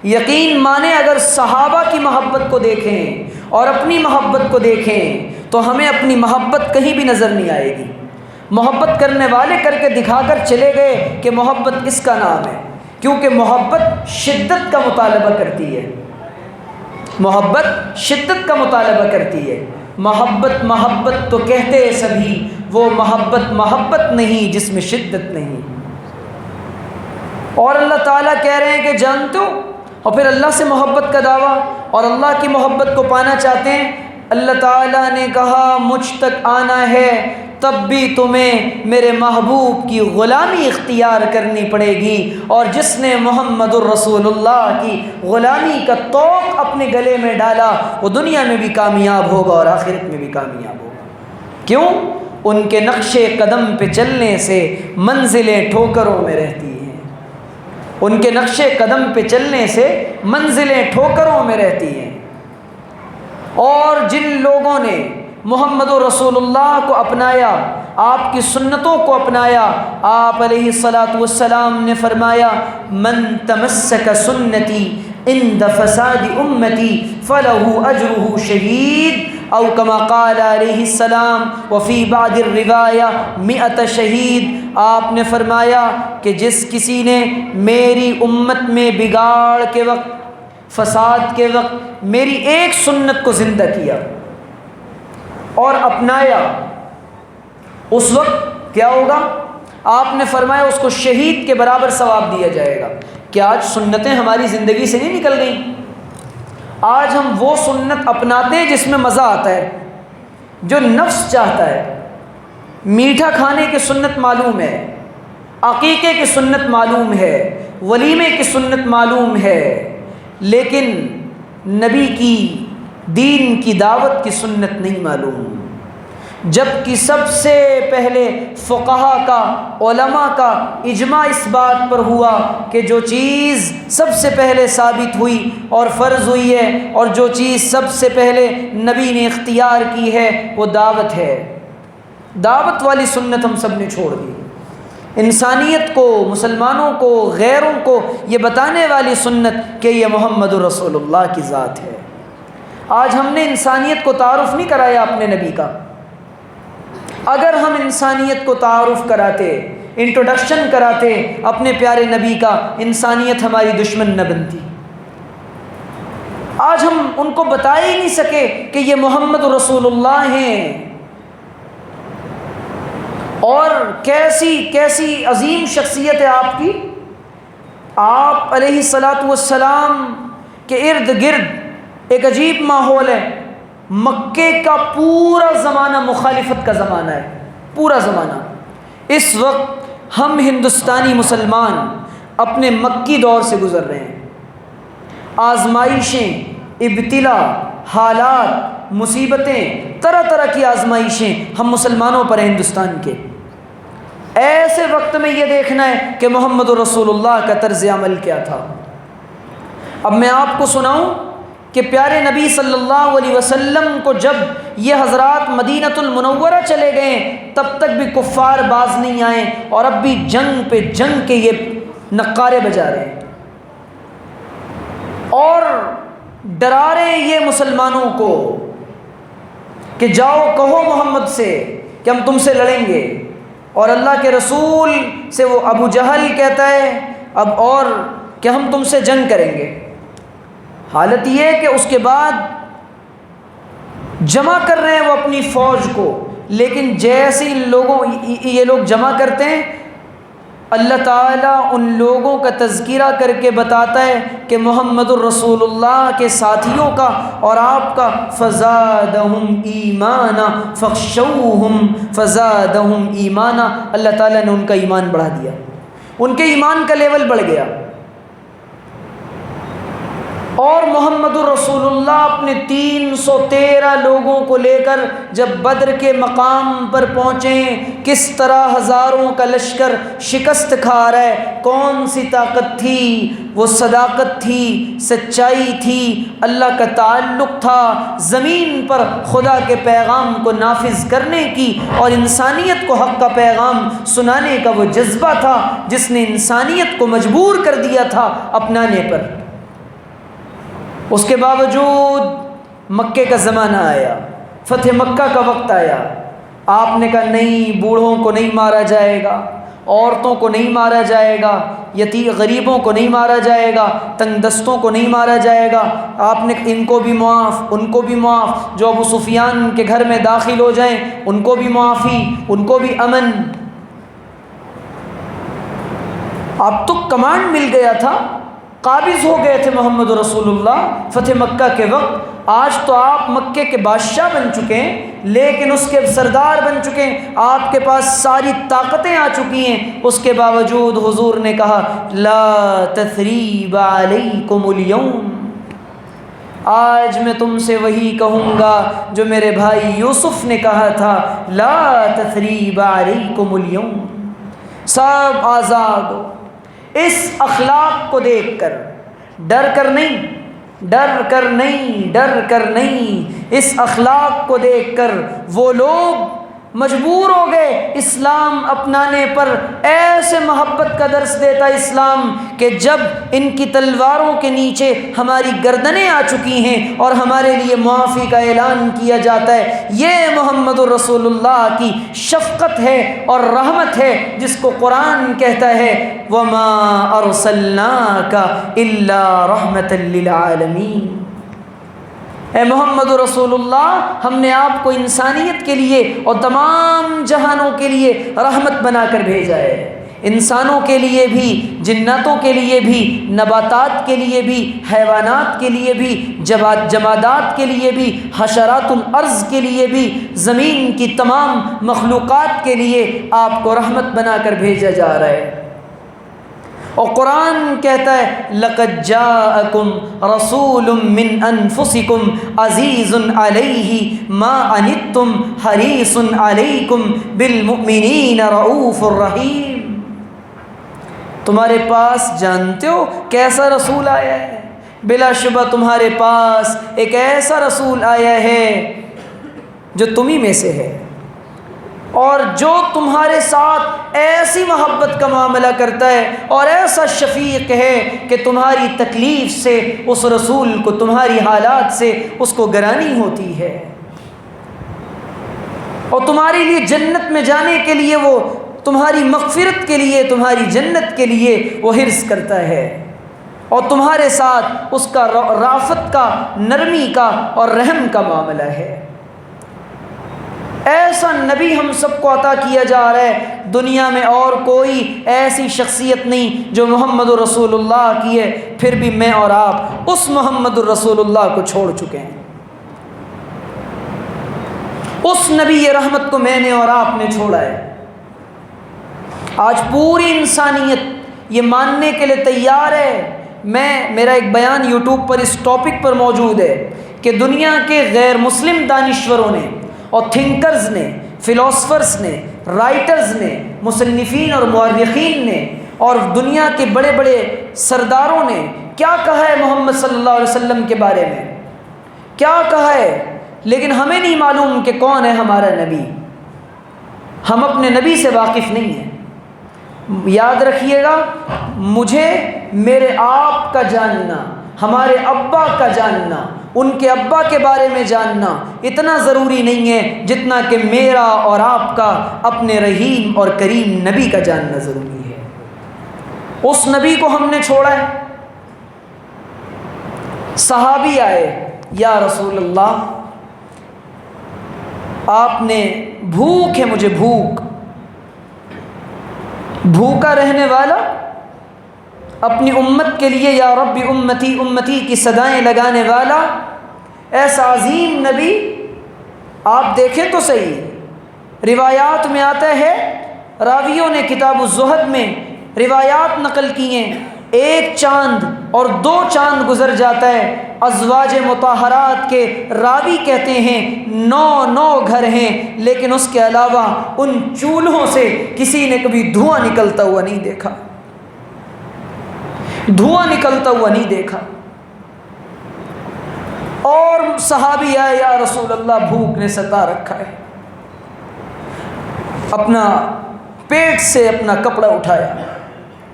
یقین مانے اگر صحابہ کی محبت کو دیکھیں اور اپنی محبت کو دیکھیں تو ہمیں اپنی محبت کہیں بھی نظر نہیں آئے گی۔ محبت کرنے والے کر کے دکھا کر چلے گئے کہ محبت کس کا نام ہے، کیونکہ محبت شدت کا مطالبہ کرتی ہے، محبت شدت کا مطالبہ کرتی ہے۔ محبت محبت تو کہتے ہیں سبھی، وہ محبت محبت نہیں جس میں شدت نہیں۔ اور اللہ تعالیٰ کہہ رہے ہیں کہ جانتے ہو، اور پھر اللہ سے محبت کا دعویٰ اور اللہ کی محبت کو پانا چاہتے ہیں۔ اللہ تعالیٰ نے کہا مجھ تک آنا ہے تب بھی تمہیں میرے محبوب کی غلامی اختیار کرنی پڑے گی، اور جس نے محمد الرسول اللہ کی غلامی کا طوق اپنے گلے میں ڈالا وہ دنیا میں بھی کامیاب ہوگا اور آخرت میں بھی کامیاب ہوگا۔ کیوں؟ ان کے نقش قدم پہ چلنے سے منزلیں ٹھوکروں میں رہتی ہیں، ان کے نقش قدم پہ چلنے سے منزلیں ٹھوکروں میں رہتی ہیں۔ اور جن لوگوں نے محمد رسول اللہ کو اپنایا، آپ کی سنتوں کو اپنایا، آپ علیہ الصلاۃ والسلام نے فرمایا من تمسک سنتی عند فساد امتی فلہ اجرہ شہید، او کما قال علیہ السلام وفی بعض الروایہ 100 شہید۔ آپ نے فرمایا کہ جس کسی نے میری امت میں بگاڑ کے وقت، فساد کے وقت میری ایک سنت کو زندہ کیا اور اپنایا، اس وقت کیا ہوگا؟ آپ نے فرمایا اس کو شہید کے برابر ثواب دیا جائے گا۔ کیا آج سنتیں ہماری زندگی سے نہیں نکل گئیں؟ آج ہم وہ سنت اپناتے ہیں جس میں مزہ آتا ہے، جو نفس چاہتا ہے۔ میٹھا کھانے کی سنت معلوم ہے، عقیقے کی سنت معلوم ہے، ولیمے کی سنت معلوم ہے، لیکن نبی کی دین کی دعوت کی سنت نہیں معلوم، جبکہ سب سے پہلے فقہا کا، علماء کا اجماع اس بات پر ہوا کہ جو چیز سب سے پہلے ثابت ہوئی اور فرض ہوئی ہے، اور جو چیز سب سے پہلے نبی نے اختیار کی ہے، وہ دعوت ہے۔ دعوت والی سنت ہم سب نے چھوڑ دی۔ انسانیت کو، مسلمانوں کو، غیروں کو یہ بتانے والی سنت کہ یہ محمد رسول اللہ کی ذات ہے۔ آج ہم نے انسانیت کو تعارف نہیں کرایا اپنے نبی کا۔ اگر ہم انسانیت کو تعارف کراتے، انٹروڈکشن کراتے اپنے پیارے نبی کا، انسانیت ہماری دشمن نہ بنتی۔ آج ہم ان کو بتا ہی نہیں سکے کہ یہ محمد رسول اللہ ہیں، اور کیسی عظیم شخصیت ہے آپ کی۔ آپ علیہ الصلاۃ والسلام کے ارد گرد ایک عجیب ماحول ہے۔ مکے کا پورا زمانہ مخالفت کا زمانہ ہے، پورا زمانہ۔ اس وقت ہم ہندوستانی مسلمان اپنے مکی دور سے گزر رہے ہیں۔ آزمائشیں، ابتلا، حالات، مصیبتیں، طرح طرح کی آزمائشیں ہم مسلمانوں پر ہیں ہندوستان کے۔ ایسے وقت میں یہ دیکھنا ہے کہ محمد رسول اللہ کا طرز عمل کیا تھا۔ اب میں آپ کو سناؤں کہ پیارے نبی صلی اللہ علیہ وسلم کو جب یہ حضرات مدینۃ المنورہ چلے گئے، تب تک بھی کفار باز نہیں آئے، اور اب بھی جنگ پہ جنگ کے یہ نقارے بجا رہے ہیں، اور ڈرا رہے ہیں یہ مسلمانوں کو کہ جاؤ کہو محمد سے کہ ہم تم سے لڑیں گے۔ اور اللہ کے رسول سے وہ ابو جہل کہتا ہے اب اور کہ ہم تم سے جنگ کریں گے۔ حالت یہ ہے کہ اس کے بعد جمع کر رہے ہیں وہ اپنی فوج کو، لیکن جیسے یہ لوگ جمع کرتے ہیں، اللہ تعالیٰ ان لوگوں کا تذکرہ کر کے بتاتا ہے کہ محمد الرسول اللہ کے ساتھیوں کا اور آپ کا فزادہم ایمانا فخشوہم فزادہم ایمانا، اللہ تعالیٰ نے ان کا ایمان بڑھا دیا، ان کے ایمان کا لیول بڑھ گیا۔ اور محمد الرسول اللہ اپنے 313 لوگوں کو لے کر جب بدر کے مقام پر پہنچے، کس طرح ہزاروں کا لشکر شکست کھا رہا ہے، کون سی طاقت تھی؟ وہ صداقت تھی، سچائی تھی، اللہ کا تعلق تھا، زمین پر خدا کے پیغام کو نافذ کرنے کی اور انسانیت کو حق کا پیغام سنانے کا وہ جذبہ تھا جس نے انسانیت کو مجبور کر دیا تھا اپنانے پر۔ اس کے باوجود مکے کا زمانہ آیا، فتح مکہ کا وقت آیا، آپ نے کہا نہیں، بوڑھوں کو نہیں مارا جائے گا، عورتوں کو نہیں مارا جائے گا، غریبوں کو نہیں مارا جائے گا، تنگ دستوں کو نہیں مارا جائے گا، آپ نے ان کو بھی معاف، ان کو بھی معاف، جو ابو سفیان کے گھر میں داخل ہو جائیں ان کو بھی معافی، ان کو بھی امن۔ آپ تو کمانڈ مل گیا تھا، قابض ہو گئے تھے محمد رسول اللہ فتح مکہ کے وقت۔ آج تو آپ مکے کے بادشاہ بن چکے ہیں، لیکن اس کے سردار بن چکے ہیں، آپ کے پاس ساری طاقتیں آ چکی ہیں، اس کے باوجود حضور نے کہا لا تثریب علیکم اليوم، آج میں تم سے وہی کہوں گا جو میرے بھائی یوسف نے کہا تھا، لا تثریب علیکم اليوم، سب آزاد ہو۔ اس اخلاق کو دیکھ کر ڈر کر نہیں، اس اخلاق کو دیکھ کر وہ لوگ مجبور ہو گئے اسلام اپنانے پر۔ ایسے محبت کا درس دیتا اسلام کہ جب ان کی تلواروں کے نیچے ہماری گردنیں آ چکی ہیں اور ہمارے لیے معافی کا اعلان کیا جاتا ہے، یہ محمد الرسول اللہ کی شفقت ہے اور رحمت ہے، جس کو قرآن کہتا ہے وَمَا أَرْسَلْنَاكَ إِلَّا رَحْمَةً لِلْعَالَمِينَ۔ اے محمد رسول اللہ، ہم نے آپ کو انسانیت کے لیے اور تمام جہانوں کے لیے رحمت بنا کر بھیجا ہے، انسانوں کے لیے بھی، جناتوں کے لیے بھی، نباتات کے لیے بھی، حیوانات کے لیے بھی، جمادات کے لیے بھی، حشرات الارض کے لیے بھی، زمین کی تمام مخلوقات کے لیے آپ کو رحمت بنا کر بھیجا جا رہا ہے۔ اور قرآن کہتا ہے لَقَدْ جَاءَكُمْ رَسُولٌ مِّنْ أَنفُسِكُمْ عَزِيزٌ عَلَيْهِ مَا عَنِتُّمْ حَرِيصٌ عَلَيْكُمْ بِالْمُؤْمِنِينَ رَءُوفٌ رَحِيمٌ۔ تمہارے پاس جانتے ہو کیسا رسول آیا ہے؟ بلا شبہ تمہارے پاس ایک ایسا رسول آیا ہے جو تمہیں میں سے ہے، اور جو تمہارے ساتھ ایسی محبت کا معاملہ کرتا ہے اور ایسا شفیق ہے کہ تمہاری تکلیف سے اس رسول کو، تمہاری حالات سے اس کو گرانی ہوتی ہے، اور تمہارے لیے جنت میں جانے کے لیے، وہ تمہاری مغفرت کے لیے، تمہاری جنت کے لیے وہ حرص کرتا ہے، اور تمہارے ساتھ اس کا رافت کا، نرمی کا اور رحم کا معاملہ ہے۔ ایسا نبی ہم سب کو عطا کیا جا رہا ہے، دنیا میں اور کوئی ایسی شخصیت نہیں جو محمد رسول اللہ کی ہے، پھر بھی میں اور آپ اس محمد رسول اللہ کو چھوڑ چکے ہیں۔ اس نبی رحمت کو میں نے اور آپ نے چھوڑا ہے۔ آج پوری انسانیت یہ ماننے کے لیے تیار ہے، میرا ایک بیان یوٹیوب پر اس ٹاپک پر موجود ہے کہ دنیا کے غیر مسلم دانشوروں نے اور تھنکرز نے، فلاسفرز نے، رائٹرز نے، مصنفین اور مورخین نے اور دنیا کے بڑے بڑے سرداروں نے کیا کہا ہے محمد صلی اللہ علیہ وسلم کے بارے میں، کیا کہا ہے، لیکن ہمیں نہیں معلوم کہ کون ہے ہمارا نبی۔ ہم اپنے نبی سے واقف نہیں ہیں۔ یاد رکھیے گا، مجھے میرے آپ کا جاننا، ہمارے ابا کا جاننا، ان کے ابا کے بارے میں جاننا اتنا ضروری نہیں ہے جتنا کہ میرا اور آپ کا اپنے رحیم اور کریم نبی کا جاننا ضروری ہے۔ اس نبی کو ہم نے چھوڑا ہے۔ صحابی آئے، یا رسول اللہ آپ نے، بھوک ہے مجھے، بھوکا رہنے والا، اپنی امت کے لیے یا رب امتی امتی کی صدائیں لگانے والا ایسا عظیم نبی آپ دیکھیں تو صحیح۔ روایات میں آتا ہے، راویوں نے کتاب الزہد میں روایات نقل کی ہیں، ایک چاند اور 2 چاند گزر جاتا ہے، ازواج مطہرات کے راوی کہتے ہیں 9 گھر ہیں، لیکن اس کے علاوہ ان چولہوں سے کسی نے کبھی دھواں نکلتا ہوا نہیں دیکھا، دھواں نکلتا ہوا نہیں دیکھا۔ اور صحابی آئے، یا رسول اللہ بھوک نے ستا رکھا ہے، اپنا پیٹ سے اپنا کپڑا اٹھایا،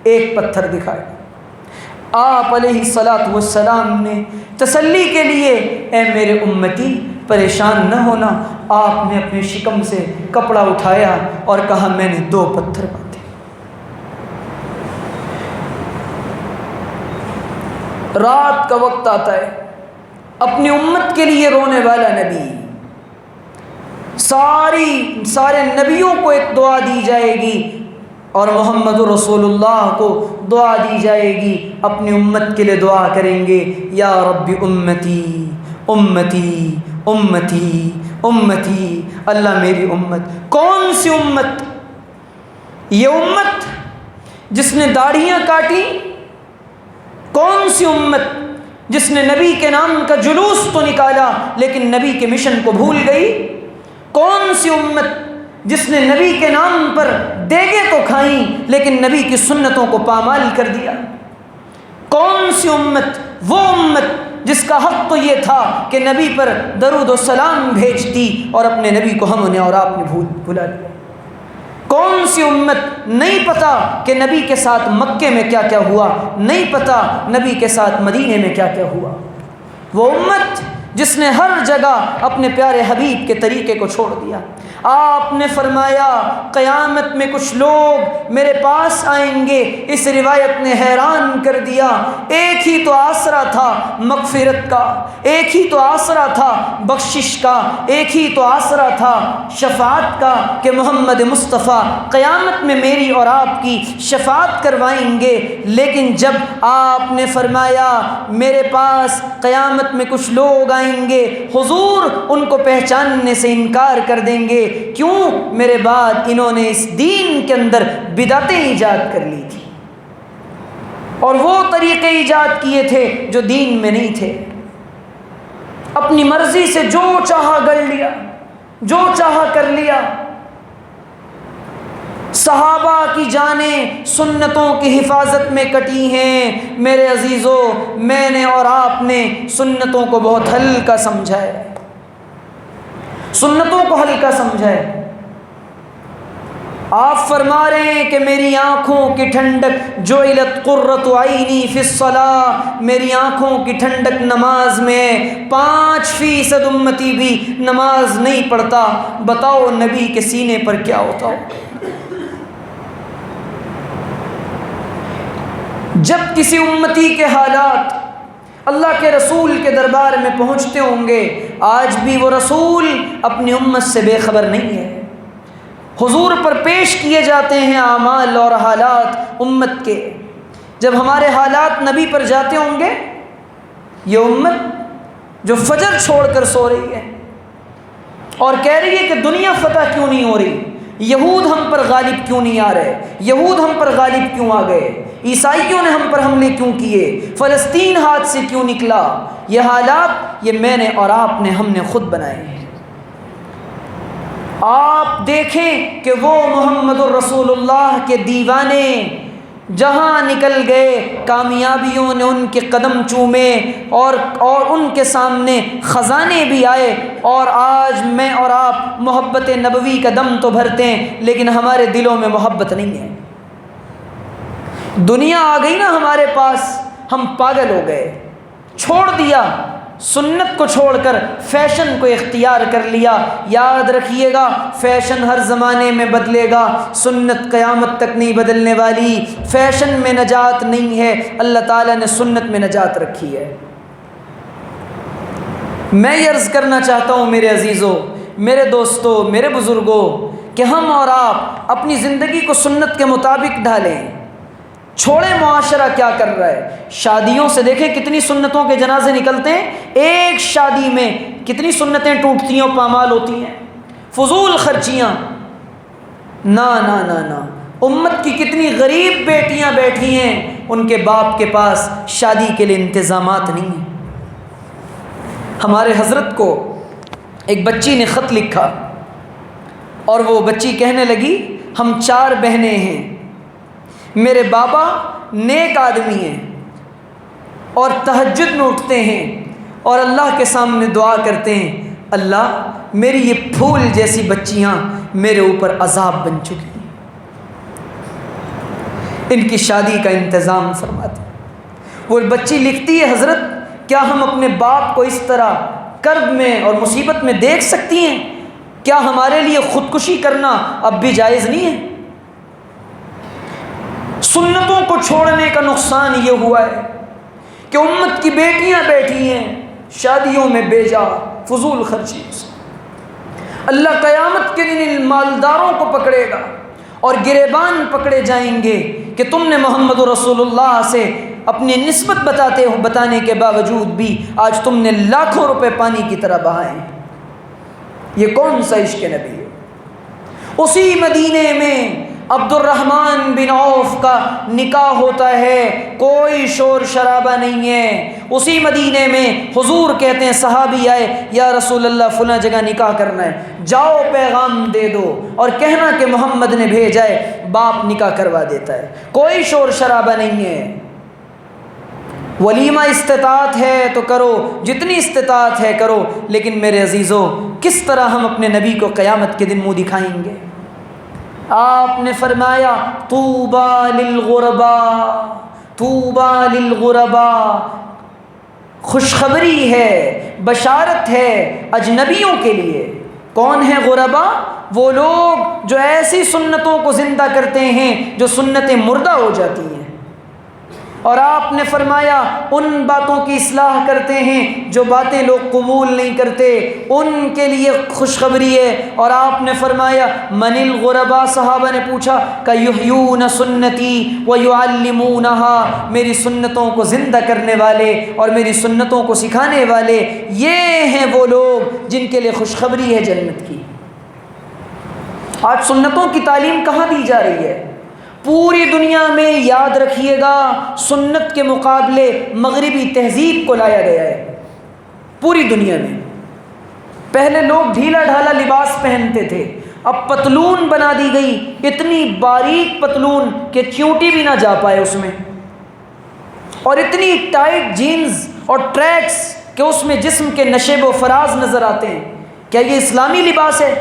ایک پتھر دکھایا۔ آپ علیہ الصلاۃ والسلام نے تسلی کے لیے، اے میرے امتی پریشان نہ ہونا، آپ نے اپنے شکم سے کپڑا اٹھایا اور کہا میں نے 2 پتھر باندھے۔ رات کا وقت آتا ہے، اپنی امت کے لیے رونے والا نبی، سارے نبیوں کو ایک دعا دی جائے گی اور محمد رسول اللہ کو دعا دی جائے گی، اپنی امت کے لیے دعا کریں گے، یا رب امتی امتی امتی امتی، اللہ میری امت۔ کون سی امت؟ یہ امت جس نے داڑھیاں کاٹی، کون سی امت جس نے نبی کے نام کا جلوس تو نکالا لیکن نبی کے مشن کو بھول گئی؟ کون سی امت جس نے نبی کے نام پر دیگیں تو کھائیں لیکن نبی کی سنتوں کو پامال کر دیا؟ کون سی امت؟ وہ امت جس کا حق تو یہ تھا کہ نبی پر درود و سلام بھیجتی، اور اپنے نبی کو ہم نے اور آپ نے بھلا دیا۔ کون سی امت نہیں پتا کہ نبی کے ساتھ مکے میں کیا کیا ہوا، نہیں پتا نبی کے ساتھ مدینے میں کیا کیا ہوا؟ وہ امت جس نے ہر جگہ اپنے پیارے حبیب کے طریقے کو چھوڑ دیا۔ آپ نے فرمایا قیامت میں کچھ لوگ میرے پاس آئیں گے، اس روایت نے حیران کر دیا، ایک ہی تو آسرا تھا مغفرت کا، ایک ہی تو آسرا تھا بخشش کا، ایک ہی تو آسرا تھا شفاعت کا کہ محمد مصطفیٰ قیامت میں میری اور آپ کی شفاعت کروائیں گے، لیکن جب آپ نے فرمایا میرے پاس قیامت میں کچھ لوگ آئیں گے، حضور ان کو پہچاننے سے انکار کر دیں گے، کیوں؟ میرے بعد انہوں نے اس دین کے اندر بدعتیں ایجاد کر لی تھی۔ اور وہ طریقے ایجاد کیے تھے جو دین میں نہیں تھے. اپنی مرضی سے جو چاہا گڑھ لیا، جو چاہا کر لیا. صحابہ کی جانیں سنتوں کی حفاظت میں کٹی ہیں. میرے عزیزو، میں نے اور آپ نے سنتوں کو بہت ہلکا سمجھا ہے، سنتوں کو ہلکا سمجھا ہے. آپ فرما رہے ہیں کہ میری آنکھوں کی ٹھنڈک جعلت قرۃ عینی فی الصلاۃ، میری آنکھوں کی ٹھنڈک نماز میں. 5% امتی بھی نماز نہیں پڑھتا. بتاؤ نبی کے سینے پر کیا ہوتا ہو؟ جب کسی امتی کے حالات اللہ کے رسول کے دربار میں پہنچتے ہوں گے، آج بھی وہ رسول اپنی امت سے بے خبر نہیں ہے. حضور پر پیش کیے جاتے ہیں اعمال اور حالات امت کے. جب ہمارے حالات نبی پر جاتے ہوں گے، یہ امت جو فجر چھوڑ کر سو رہی ہے اور کہہ رہی ہے کہ دنیا فتح کیوں نہیں ہو رہی، یہود ہم پر غالب کیوں نہیں آ رہے، یہود ہم پر غالب کیوں آ گئے، عیسائیوں نے ہم پر حملے کیوں کیے، فلسطین ہاتھ سے کیوں نکلا، یہ حالات یہ میں نے اور آپ نے، ہم نے خود بنائے ہیں. آپ دیکھیں کہ وہ محمد الرسول اللہ کے دیوانے جہاں نکل گئے، کامیابیوں نے ان کے قدم چومے اور ان کے سامنے خزانے بھی آئے. اور آج میں اور آپ محبت نبوی کا دم تو بھرتے ہیں، لیکن ہمارے دلوں میں محبت نہیں ہے. دنیا آ گئی نا ہمارے پاس، ہم پاگل ہو گئے. چھوڑ دیا، سنت کو چھوڑ کر فیشن کو اختیار کر لیا. یاد رکھیے گا، فیشن ہر زمانے میں بدلے گا، سنت قیامت تک نہیں بدلنے والی. فیشن میں نجات نہیں ہے، اللہ تعالیٰ نے سنت میں نجات رکھی ہے. میں یہ عرض کرنا چاہتا ہوں میرے عزیزوں، میرے دوستوں، میرے بزرگوں، کہ ہم اور آپ اپنی زندگی کو سنت کے مطابق ڈھالیں. چھوڑے معاشرہ کیا کر رہا ہے. شادیوں سے دیکھیں کتنی سنتوں کے جنازے نکلتے ہیں، ایک شادی میں کتنی سنتیں ٹوٹتی ہیں اور پامال ہوتی ہیں. فضول خرچیاں. نا نا نا نا، امت کی کتنی غریب بیٹیاں بیٹھی ہیں، ان کے باپ کے پاس شادی کے لیے انتظامات نہیں ہیں. ہمارے حضرت کو ایک بچی نے خط لکھا اور وہ بچی کہنے لگی، ہم 4 بہنیں ہیں، میرے بابا نیک آدمی ہیں اور تہجد میں اٹھتے ہیں اور اللہ کے سامنے دعا کرتے ہیں، اللہ میری یہ پھول جیسی بچیاں میرے اوپر عذاب بن چکی ہیں، ان کی شادی کا انتظام فرماتے. وہ بچی لکھتی ہے، حضرت کیا ہم اپنے باپ کو اس طرح کرب میں اور مصیبت میں دیکھ سکتی ہیں؟ کیا ہمارے لیے خودکشی کرنا اب بھی جائز نہیں ہے؟ سنتوں کو چھوڑنے کا نقصان یہ ہوا ہے کہ امت کی بیٹیاں بیٹھی ہیں شادیوں میں بے جا فضول خرچی سے. اللہ قیامت کے دن ان مالداروں کو پکڑے گا اور گریبان پکڑے جائیں گے کہ تم نے محمد رسول اللہ سے اپنی نسبت بتانے کے باوجود بھی آج تم نے لاکھوں روپے پانی کی طرح بہائے. یہ کون سا عشق نبی ہے؟ اسی مدینے میں عبد الرحمن بن عوف کا نکاح ہوتا ہے، کوئی شور شرابہ نہیں ہے. اسی مدینے میں حضور کہتے ہیں، صحابی آئے، یا رسول اللہ فلاں جگہ نکاح کرنا ہے، جاؤ پیغام دے دو اور کہنا کہ محمد نے بھیجا ہے. باپ نکاح کروا دیتا ہے، کوئی شور شرابہ نہیں ہے. ولیمہ استطاعت ہے تو کرو، جتنی استطاعت ہے کرو، لیکن میرے عزیزوں کس طرح ہم اپنے نبی کو قیامت کے دن منہ دکھائیں گے؟ آپ نے فرمایا، طوبیٰ للغرباء، طوبیٰ للغرباء، خوشخبری ہے، بشارت ہے اجنبیوں کے لیے. کون ہیں غرباء؟ وہ لوگ جو ایسی سنتوں کو زندہ کرتے ہیں جو سنتیں مردہ ہو جاتی ہیں. اور آپ نے فرمایا ان باتوں کی اصلاح کرتے ہیں جو باتیں لوگ قبول نہیں کرتے، ان کے لیے خوشخبری ہے. اور آپ نے فرمایا من الغرباء، صحابہ نے پوچھا کہ یحیون سنتی ویعلمونہا، میری سنتوں کو زندہ کرنے والے اور میری سنتوں کو سکھانے والے، یہ ہیں وہ لوگ جن کے لیے خوشخبری ہے جنت کی. آج سنتوں کی تعلیم کہاں دی جا رہی ہے؟ پوری دنیا میں یاد رکھیے گا سنت کے مقابلے مغربی تہذیب کو لایا گیا ہے پوری دنیا میں۔ پہلے لوگ ڈھیلا ڈھالا لباس پہنتے تھے، اب پتلون بنا دی گئی، اتنی باریک پتلون کہ چیونٹی بھی نہ جا پائے اس میں، اور اتنی ٹائٹ جینز اور ٹریکس کہ اس میں جسم کے نشیب و فراز نظر آتے ہیں۔ کیا یہ اسلامی لباس ہے؟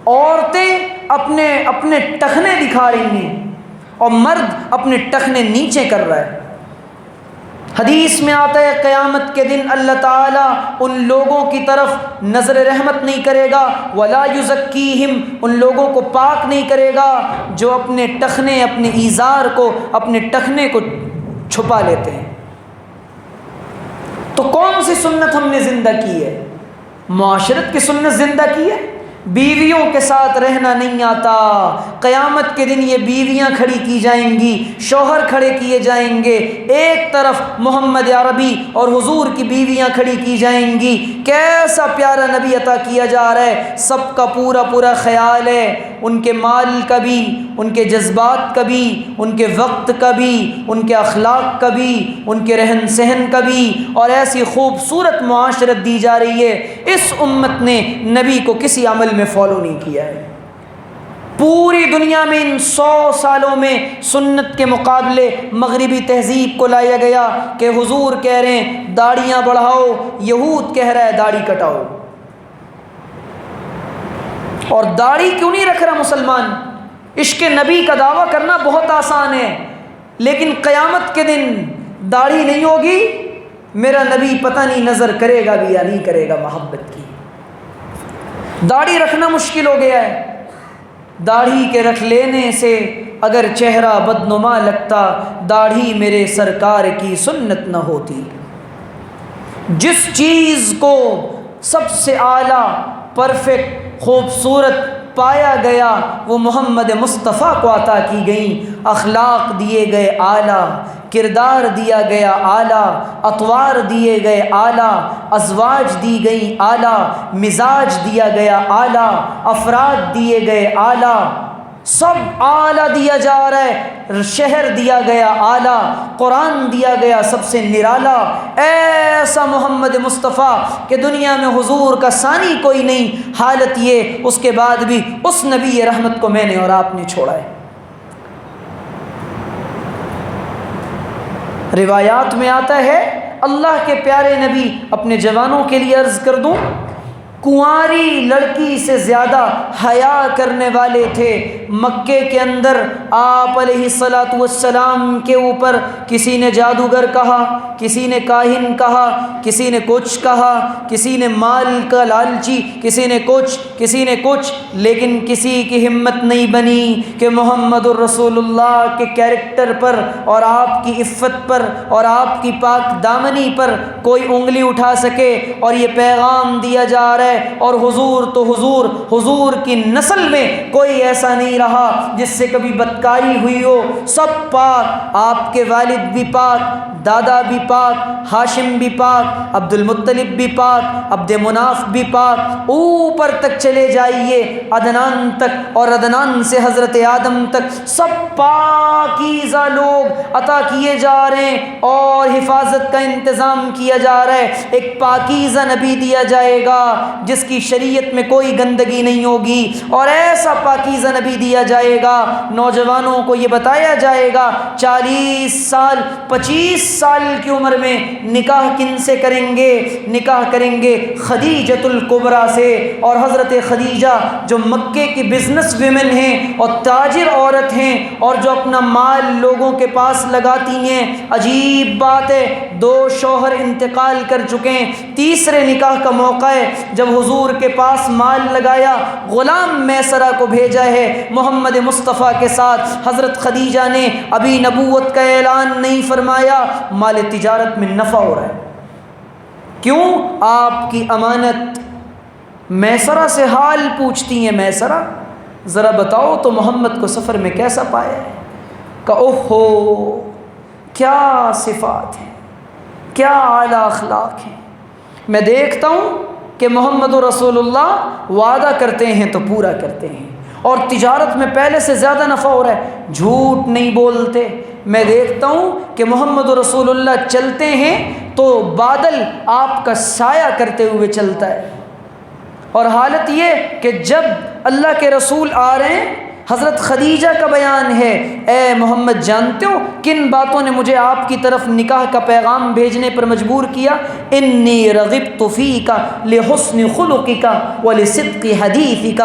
عورتیں اپنے ٹخنے دکھا رہی ہیں اور مرد اپنے ٹخنے نیچے کر رہا ہے۔ حدیث میں آتا ہے قیامت کے دن اللہ تعالیٰ ان لوگوں کی طرف نظر رحمت نہیں کرے گا، ولا یزکیہم، ان لوگوں کو پاک نہیں کرے گا جو اپنے ٹخنے، اپنے ایزار کو، اپنے ٹخنے کو چھپا لیتے ہیں۔ تو کون سی سنت ہم نے زندہ کی ہے؟ معاشرت کی سنت زندہ کی ہے۔ بیویوں کے ساتھ رہنا نہیں آتا، قیامت کے دن یہ بیویاں کھڑی کی جائیں گی، شوہر کھڑے کیے جائیں گے، ایک طرف محمد عربی اور حضور کی بیویاں کھڑی کی جائیں گی۔ کیسا پیارا نبی عطا کیا جا رہا ہے، سب کا پورا خیال ہے، ان کے مال کا بھی، ان کے جذبات کا بھی، ان کے وقت کا بھی، ان کے اخلاق کا بھی، ان کے رہن سہن کا بھی، اور ایسی خوبصورت معاشرت دی جا رہی ہے۔ اس امت نے نبی کو کسی عمل میں فالو نہیں کیا ہے۔ پوری دنیا میں ان 100 سالوں میں سنت کے مقابلے مغربی تہذیب کو لایا گیا کہ حضور کہہ رہے ہیں داڑیاں بڑھاؤ، یہود کہہ رہا ہے داڑھی کٹاؤ۔ اور داڑھی کیوں نہیں رکھ رہا مسلمان؟ عشق نبی کا دعویٰ کرنا بہت آسان ہے، لیکن قیامت کے دن داڑھی نہیں ہوگی، میرا نبی پتہ نہیں نظر کرے گا بھی یا نہیں کرے گا محبت کی۔ داڑھی رکھنا مشکل ہو گیا ہے۔ داڑھی کے رکھ لینے سے اگر چہرہ بدنما لگتا، داڑھی میرے سرکار کی سنت نہ ہوتی۔ جس چیز کو سب سے اعلیٰ، پرفیکٹ، خوبصورت پایا گیا وہ محمد مصطفیٰ کو عطا کی گئیں۔ اخلاق دیے گئے اعلیٰ، کردار دیا گیا اعلیٰ، اطوار دیے گئے اعلیٰ، ازواج دی گئی اعلیٰ، مزاج دیا گیا اعلیٰ، افراد دیے گئے اعلیٰ، سب اعلیٰ دیا جا رہا ہے۔ شہر دیا گیا اعلیٰ، قرآن دیا گیا سب سے نرالا۔ ایسا محمد مصطفیٰ کہ دنیا میں حضور کا ثانی کوئی نہیں، حالت یہ اس کے بعد بھی اس نبی رحمت کو میں نے اور آپ نے چھوڑا ہے۔ روایات میں آتا ہے اللہ کے پیارے نبی، اپنے جوانوں کے لیے عرض کر دوں، کنواری لڑکی سے زیادہ حیا کرنے والے تھے۔ مکے کے اندر آپ علیہ الصلاۃ والسلام کے اوپر کسی نے جادوگر کہا، کسی نے کاہن کہا، کسی نے کچھ کہا، کسی نے مال کا لالچی، کسی نے کچھ، لیکن کسی کی ہمت نہیں بنی کہ محمد الرسول اللہ کے کیریکٹر پر اور آپ کی عفت پر اور آپ کی پاک دامنی پر کوئی انگلی اٹھا سکے اور یہ پیغام دیا جا رہا ہے۔ اور حضور تو حضور کی نسل میں کوئی ایسا نہیں رہا جس سے کبھی بدکاری ہوئی ہو، سب پاک، آپ کے والد بھی پاک، دادا بھی پاک، ہاشم بھی پاک، عبد المطلب بھی پاک، عبد مناف بھی پاک، اوپر تک چلے جائیے عدنان تک، اور عدنان سے حضرت آدم تک سب پاکیزہ لوگ عطا کیے جا رہے ہیں، اور حفاظت کا انتظام کیا جا رہا ہے۔ ایک پاکیزہ نبی دیا جائے گا جس کی شریعت میں کوئی گندگی نہیں ہوگی، اور ایسا پاکیزہ نبی دیا جائے گا، نوجوانوں کو یہ بتایا جائے گا 40 سال 25 سال کی عمر میں نکاح کن سے کریں گے؟ نکاح کریں گے خدیجۃ الکبریٰ سے۔ اور حضرت خدیجہ جو مکے کی بزنس ویمن ہیں اور تاجر عورت ہیں، اور جو اپنا مال لوگوں کے پاس لگاتی ہیں، عجیب بات ہے 2 شوہر انتقال کر چکے ہیں، تیسرے نکاح کا موقع ہے، جب حضور کے پاس مال لگایا، غلام میسرہ کو بھیجا ہے محمد مصطفیٰ کے ساتھ۔ حضرت خدیجہ نے ابھی نبوت کا اعلان نہیں فرمایا، مال تجارت میں نفع ہو رہا ہے۔ کیوں؟ آپ کی امانت۔ میسرہ سے حال پوچھتی ہیں، میسرہ ذرا بتاؤ تو محمد کو سفر میں کیسا پایا ہے؟ کہ اوہو کیا صفات ہیں، کیا اعلیٰ اخلاق ہیں۔ میں دیکھتا ہوں کہ محمد رسول اللہ وعدہ کرتے ہیں تو پورا کرتے ہیں، اور تجارت میں پہلے سے زیادہ نفع ہو رہا ہے، جھوٹ نہیں بولتے۔ میں دیکھتا ہوں کہ محمد رسول اللہ چلتے ہیں تو بادل آپ کا سایہ کرتے ہوئے چلتا ہے، اور حالت یہ کہ جب اللہ کے رسول آ رہے ہیں، حضرت خدیجہ کا بیان ہے، اے محمد جانتے ہو کن باتوں نے مجھے آپ کی طرف نکاح کا پیغام بھیجنے پر مجبور کیا؟ انی رغبت فیک لحسن خلقک ولصدق حدیثک،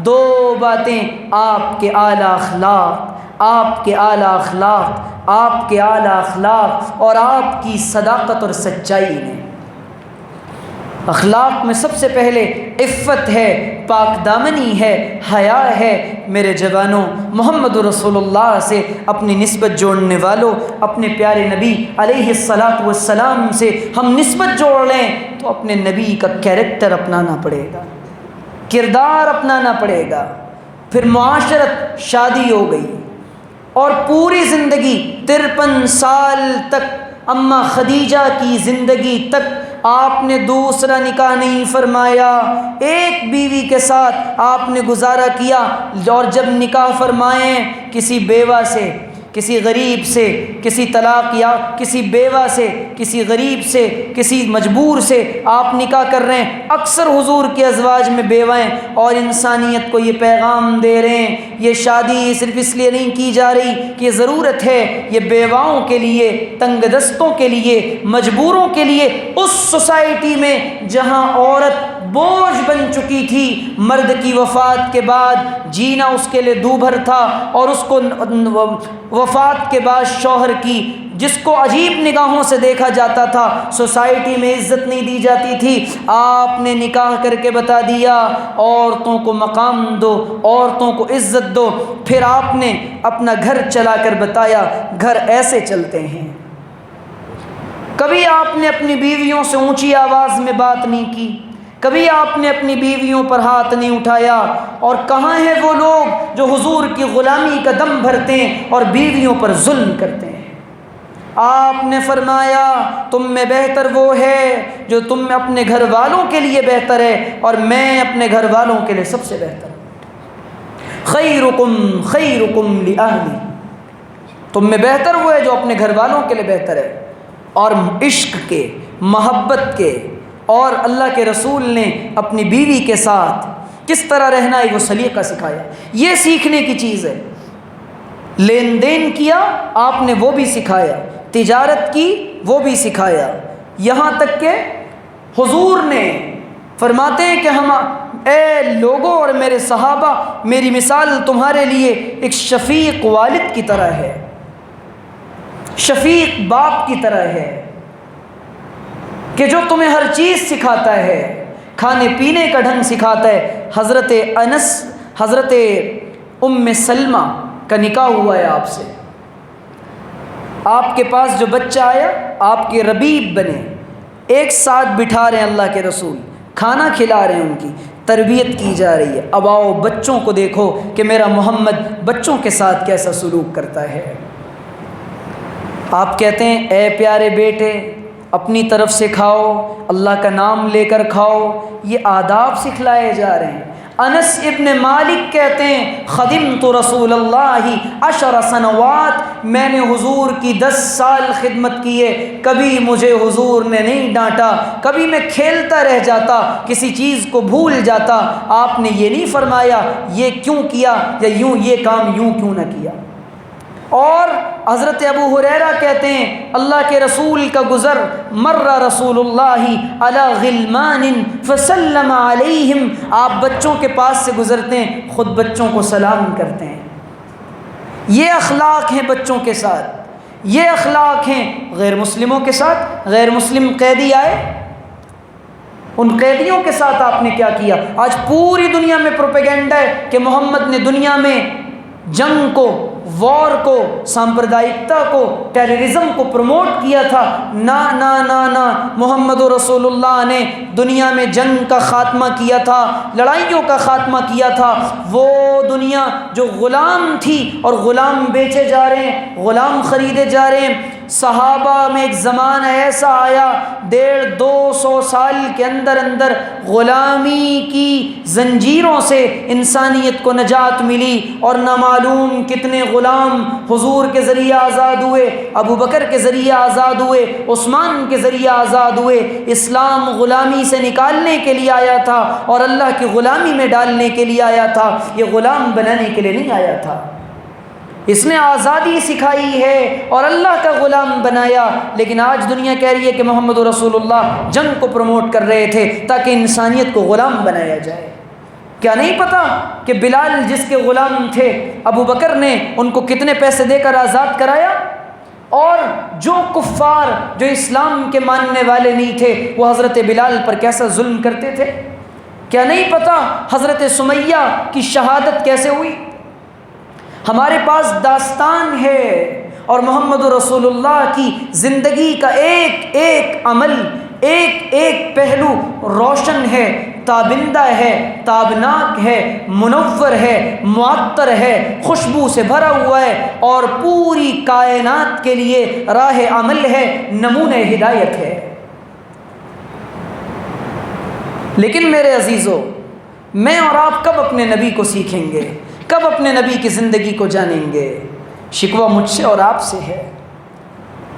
دو باتیں، آپ کے اعلیٰ اخلاق، آپ کے اعلیٰ اخلاق، آپ کے اعلیٰ اخلاق اور آپ کی صداقت اور سچائی نے۔ اخلاق میں سب سے پہلے عفت ہے، پاک دامنی ہے، حیا ہے۔ میرے جوانوں، محمد رسول اللہ سے اپنی نسبت جوڑنے والوں، اپنے پیارے نبی علیہ الصلاۃ والسلام سے ہم نسبت جوڑ لیں تو اپنے نبی کا کیریکٹر اپنانا پڑے گا، کردار اپنانا پڑے گا، پھر معاشرت شادی ہو گئی، اور پوری زندگی 53 سال تک، اماں خدیجہ کی زندگی تک آپ نے دوسرا نکاح نہیں فرمایا، ایک بیوی کے ساتھ آپ نے گزارا کیا، اور جب نکاح فرمائیں کسی بیوہ سے، کسی غریب سے، کسی طلاق یا کسی بیوہ سے، کسی غریب سے، کسی مجبور سے آپ نکاح کر رہے ہیں۔ اکثر حضور کے ازواج میں بیوائیں اور انسانیت کو یہ پیغام دے رہے ہیں، یہ شادی صرف اس لیے نہیں کی جا رہی کہ ضرورت ہے، یہ بیواؤں کے لیے، تنگ دستوں کے لیے، مجبوروں کے لیے، اس سوسائٹی میں جہاں عورت بوجھ بن چکی تھی، مرد کی وفات کے بعد جینا اس کے لیے دوبھر تھا، اور اس کو وفات کے بعد شوہر کی، جس کو عجیب نگاہوں سے دیکھا جاتا تھا، سوسائٹی میں عزت نہیں دی جاتی تھی، آپ نے نکاح کر کے بتا دیا عورتوں کو مقام دو، عورتوں کو عزت دو۔ پھر آپ نے اپنا گھر چلا کر بتایا گھر ایسے چلتے ہیں۔ کبھی آپ نے اپنی بیویوں سے اونچی آواز میں بات نہیں کی، کبھی آپ نے اپنی بیویوں پر ہاتھ نہیں اٹھایا، اور کہاں ہیں وہ لوگ جو حضور کی غلامی کا دم بھرتے ہیں اور بیویوں پر ظلم کرتے ہیں؟ آپ نے فرمایا تم میں بہتر وہ ہے جو تم میں اپنے گھر والوں کے لیے بہتر ہے، اور میں اپنے گھر والوں کے لیے سب سے بہتر ہوں۔ خیرکم خیرکم لأہلی، تم میں بہتر وہ ہے جو اپنے گھر والوں کے لیے بہتر ہے۔ اور عشق کے، محبت کے، اور اللہ کے رسول نے اپنی بیوی کے ساتھ کس طرح رہنا ہے وہ سلیقہ سکھایا، یہ سیکھنے کی چیز ہے۔ لین دین کیا آپ نے وہ بھی سکھایا، تجارت کی وہ بھی سکھایا، یہاں تک کہ حضور نے فرماتے ہیں کہ ہم اے لوگوں اور میرے صحابہ، میری مثال تمہارے لیے ایک شفیق والد کی طرح ہے، شفیق باپ کی طرح ہے، کہ جو تمہیں ہر چیز سکھاتا ہے، کھانے پینے کا ڈھنگ سکھاتا ہے۔ حضرت انس، حضرت ام سلمہ کا نکاح ہوا ہے آپ سے، آپ کے پاس جو بچہ آیا آپ کے ربیب بنے، ایک ساتھ بٹھا رہے ہیں اللہ کے رسول، کھانا کھلا رہے ہیں، ان کی تربیت کی جا رہی ہے۔ اب آؤ بچوں کو دیکھو کہ میرا محمد بچوں کے ساتھ کیسا سلوک کرتا ہے۔ آپ کہتے ہیں اے پیارے بیٹے اپنی طرف سے کھاؤ، اللہ کا نام لے کر کھاؤ، یہ آداب سکھلائے جا رہے ہیں۔ انس ابن مالک کہتے ہیں خدمت رسول اللہ 10 سنوات، میں نے حضور کی 10 سال خدمت کی ہے، کبھی مجھے حضور نے نہیں ڈانٹا، کبھی میں کھیلتا رہ جاتا، کسی چیز کو بھول جاتا، آپ نے یہ نہیں فرمایا یہ کیوں کیا، یا یوں یہ کام یوں کیوں نہ کیا۔ اور حضرت ابو ہریرہ کہتے ہیں اللہ کے رسول کا گزر، مر رسول اللہ علی غلمان فسلم علیہم، آپ بچوں کے پاس سے گزرتے ہیں، خود بچوں کو سلام کرتے ہیں۔ یہ اخلاق ہیں بچوں کے ساتھ، یہ اخلاق ہیں غیر مسلموں کے ساتھ۔ غیر مسلم قیدی آئے، ان قیدیوں کے ساتھ آپ نے کیا کیا؟ آج پوری دنیا میں پروپیگنڈا ہے کہ محمد نے دنیا میں جنگ کو، وار کو، سامپردائکتا کو، ٹیررزم کو پروموٹ کیا تھا۔ نا نا نا نا، محمد رسول اللہ نے دنیا میں جنگ کا خاتمہ کیا تھا، لڑائیوں کا خاتمہ کیا تھا۔ وہ دنیا جو غلام تھی اور غلام بیچے جا رہے ہیں، غلام خریدے جا رہے ہیں، صحابہ میں ایک زمانہ ایسا آیا 150-200 200 سال کے اندر اندر غلامی کی زنجیروں سے انسانیت کو نجات ملی، اور نہ معلوم کتنے غلام حضور کے ذریعے آزاد ہوئے، ابو بکر کے ذریعے آزاد ہوئے، عثمان کے ذریعے آزاد ہوئے۔ اسلام غلامی سے نکالنے کے لیے آیا تھا اور اللہ کی غلامی میں ڈالنے کے لیے آیا تھا، یہ غلام بنانے کے لیے نہیں آیا تھا۔ اس نے آزادی سکھائی ہے اور اللہ کا غلام بنایا، لیکن آج دنیا کہہ رہی ہے کہ محمد رسول اللہ جنگ کو پروموٹ کر رہے تھے تاکہ انسانیت کو غلام بنایا جائے۔ کیا نہیں پتا کہ بلال جس کے غلام تھے ابو بکر نے ان کو کتنے پیسے دے کر آزاد کرایا، اور جو کفار جو اسلام کے ماننے والے نہیں تھے وہ حضرت بلال پر کیسا ظلم کرتے تھے۔ کیا نہیں پتا حضرت سمیہ کی شہادت کیسے ہوئی۔ ہمارے پاس داستان ہے، اور محمد رسول اللہ کی زندگی کا ایک ایک عمل، ایک ایک پہلو روشن ہے، تابندہ ہے، تابناک ہے، منور ہے، معطر ہے، خوشبو سے بھرا ہوا ہے، اور پوری کائنات کے لیے راہ عمل ہے، نمونہ ہدایت ہے۔ لیکن میرے عزیزو، میں اور آپ کب اپنے نبی کو سیکھیں گے، کب اپنے نبی کی زندگی کو جانیں گے؟ شکوہ مجھ سے اور آپ سے ہے،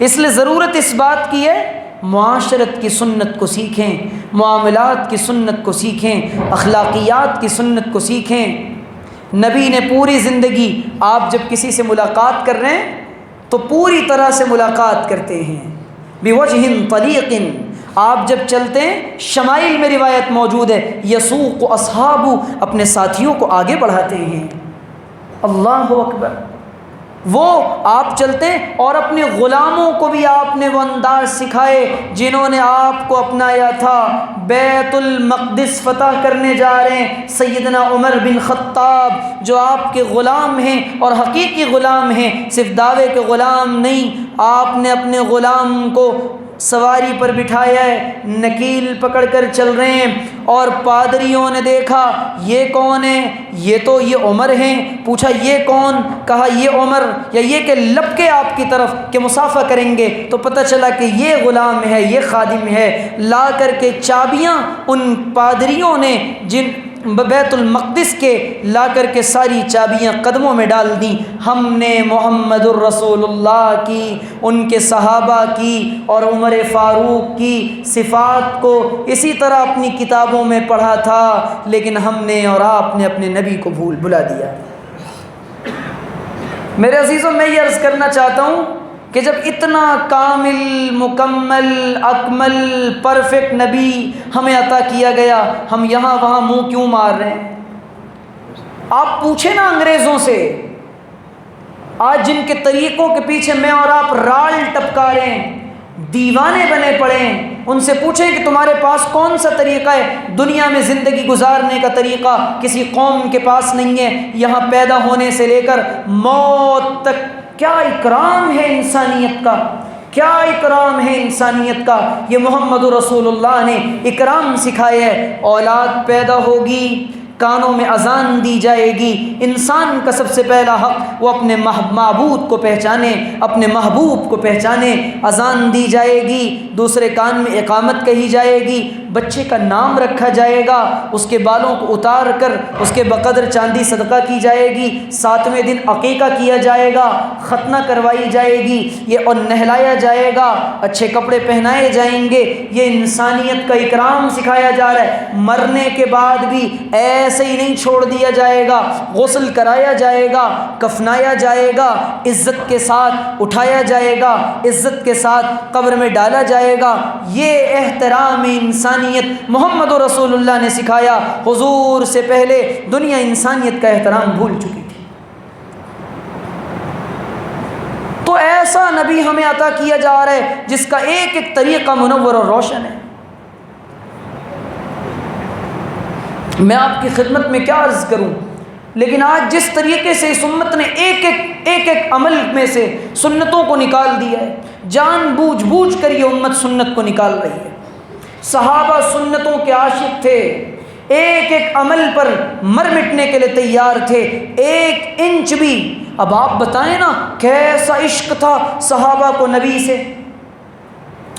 اس لیے ضرورت اس بات کی ہے معاشرت کی سنت کو سیکھیں، معاملات کی سنت کو سیکھیں، اخلاقیات کی سنت کو سیکھیں۔ نبی نے پوری زندگی، آپ جب کسی سے ملاقات کر رہے ہیں تو پوری طرح سے ملاقات کرتے ہیں، بوجہ طلیق، آپ جب چلتے ہیں شمائل میں روایت موجود ہے، یسوق اصحابہ، اپنے ساتھیوں کو آگے بڑھاتے ہیں۔ اللہ اکبر، وہ آپ چلتے ہیں، اور اپنے غلاموں کو بھی آپ نے وہ انداز سکھائے جنہوں نے آپ کو اپنایا تھا۔ بیت المقدس فتح کرنے جا رہے ہیں سیدنا عمر بن خطاب، جو آپ کے غلام ہیں اور حقیقی غلام ہیں، صرف دعوے کے غلام نہیں۔ آپ نے اپنے غلام کو سواری پر بٹھایا ہے، نکیل پکڑ کر چل رہے ہیں، اور پادریوں نے دیکھا یہ کون ہے، یہ تو یہ عمر ہیں۔ پوچھا یہ کون، کہا یہ عمر، یا یہ کہ لب کے آپ کی طرف کہ مصافحہ کریں گے، تو پتہ چلا کہ یہ غلام ہے، یہ خادم ہے۔ لا کر کے چابیاں ان پادریوں نے جن بیت المقدس کے لا کر کے ساری چابیاں قدموں میں ڈال دیں۔ ہم نے محمد الرسول اللہ کی، ان کے صحابہ کی اور عمر فاروق کی صفات کو اسی طرح اپنی کتابوں میں پڑھا تھا، لیکن ہم نے اور آپ نے اپنے نبی کو بھلا دیا۔ میرے عزیزوں، میں یہ عرض کرنا چاہتا ہوں کہ جب اتنا کامل، مکمل، اکمل، پرفیکٹ نبی ہمیں عطا کیا گیا، ہم یہاں وہاں منہ کیوں مار رہے ہیں؟ آپ پوچھیں نا انگریزوں سے، آج جن کے طریقوں کے پیچھے میں اور آپ رال ٹپکا رہے ہیں، دیوانے بنے پڑے ہیں، ان سے پوچھیں کہ تمہارے پاس کون سا طریقہ ہے دنیا میں زندگی گزارنے کا؟ طریقہ کسی قوم کے پاس نہیں ہے۔ یہاں پیدا ہونے سے لے کر موت تک کیا اکرام ہے انسانیت کا، کیا اکرام ہے انسانیت کا۔ یہ محمد رسول اللہ نے اکرام سکھایا ہے۔ اولاد پیدا ہوگی، کانوں میں اذان دی جائے گی۔ انسان کا سب سے پہلا حق وہ اپنے معبود کو پہچانے، اپنے محبوب کو پہچانے۔ اذان دی جائے گی، دوسرے کان میں اقامت کہی جائے گی، بچے کا نام رکھا جائے گا، اس کے بالوں کو اتار کر اس کے بقدر چاندی صدقہ کی جائے گی، 7ویں دن عقیقہ کیا جائے گا، ختنہ کروائی جائے گی، یہ اور نہلایا جائے گا، اچھے کپڑے پہنائے جائیں گے۔ یہ انسانیت کا اکرام سکھایا جا رہا ہے۔ مرنے کے بعد بھی ایسے ہی نہیں چھوڑ دیا جائے گا، غسل کرایا جائے گا، کفنایا جائے گا، عزت کے ساتھ اٹھایا جائے گا، عزت کے ساتھ قبر میں ڈالا جائے گا۔ یہ احترام انسانیت محمد رسول اللہ نے سکھایا۔ حضور سے پہلے دنیا انسانیت کا احترام بھول چکی تھی۔ تو ایسا نبی ہمیں عطا کیا جا رہا ہے جس کا ایک ایک طریقہ منور اور روشن ہے۔ میں آپ کی خدمت میں کیا عرض کروں، لیکن آج جس طریقے سے اس امت نے ایک ایک عمل میں سے سنتوں کو نکال دیا ہے، جان بوجھ کر یہ امت سنت کو نکال رہی ہے۔ صحابہ سنتوں کے عاشق تھے، ایک ایک عمل پر مر مٹنے کے لیے تیار تھے، ایک انچ بھی۔ اب آپ بتائیں نا کیسا عشق تھا صحابہ کو نبی سے۔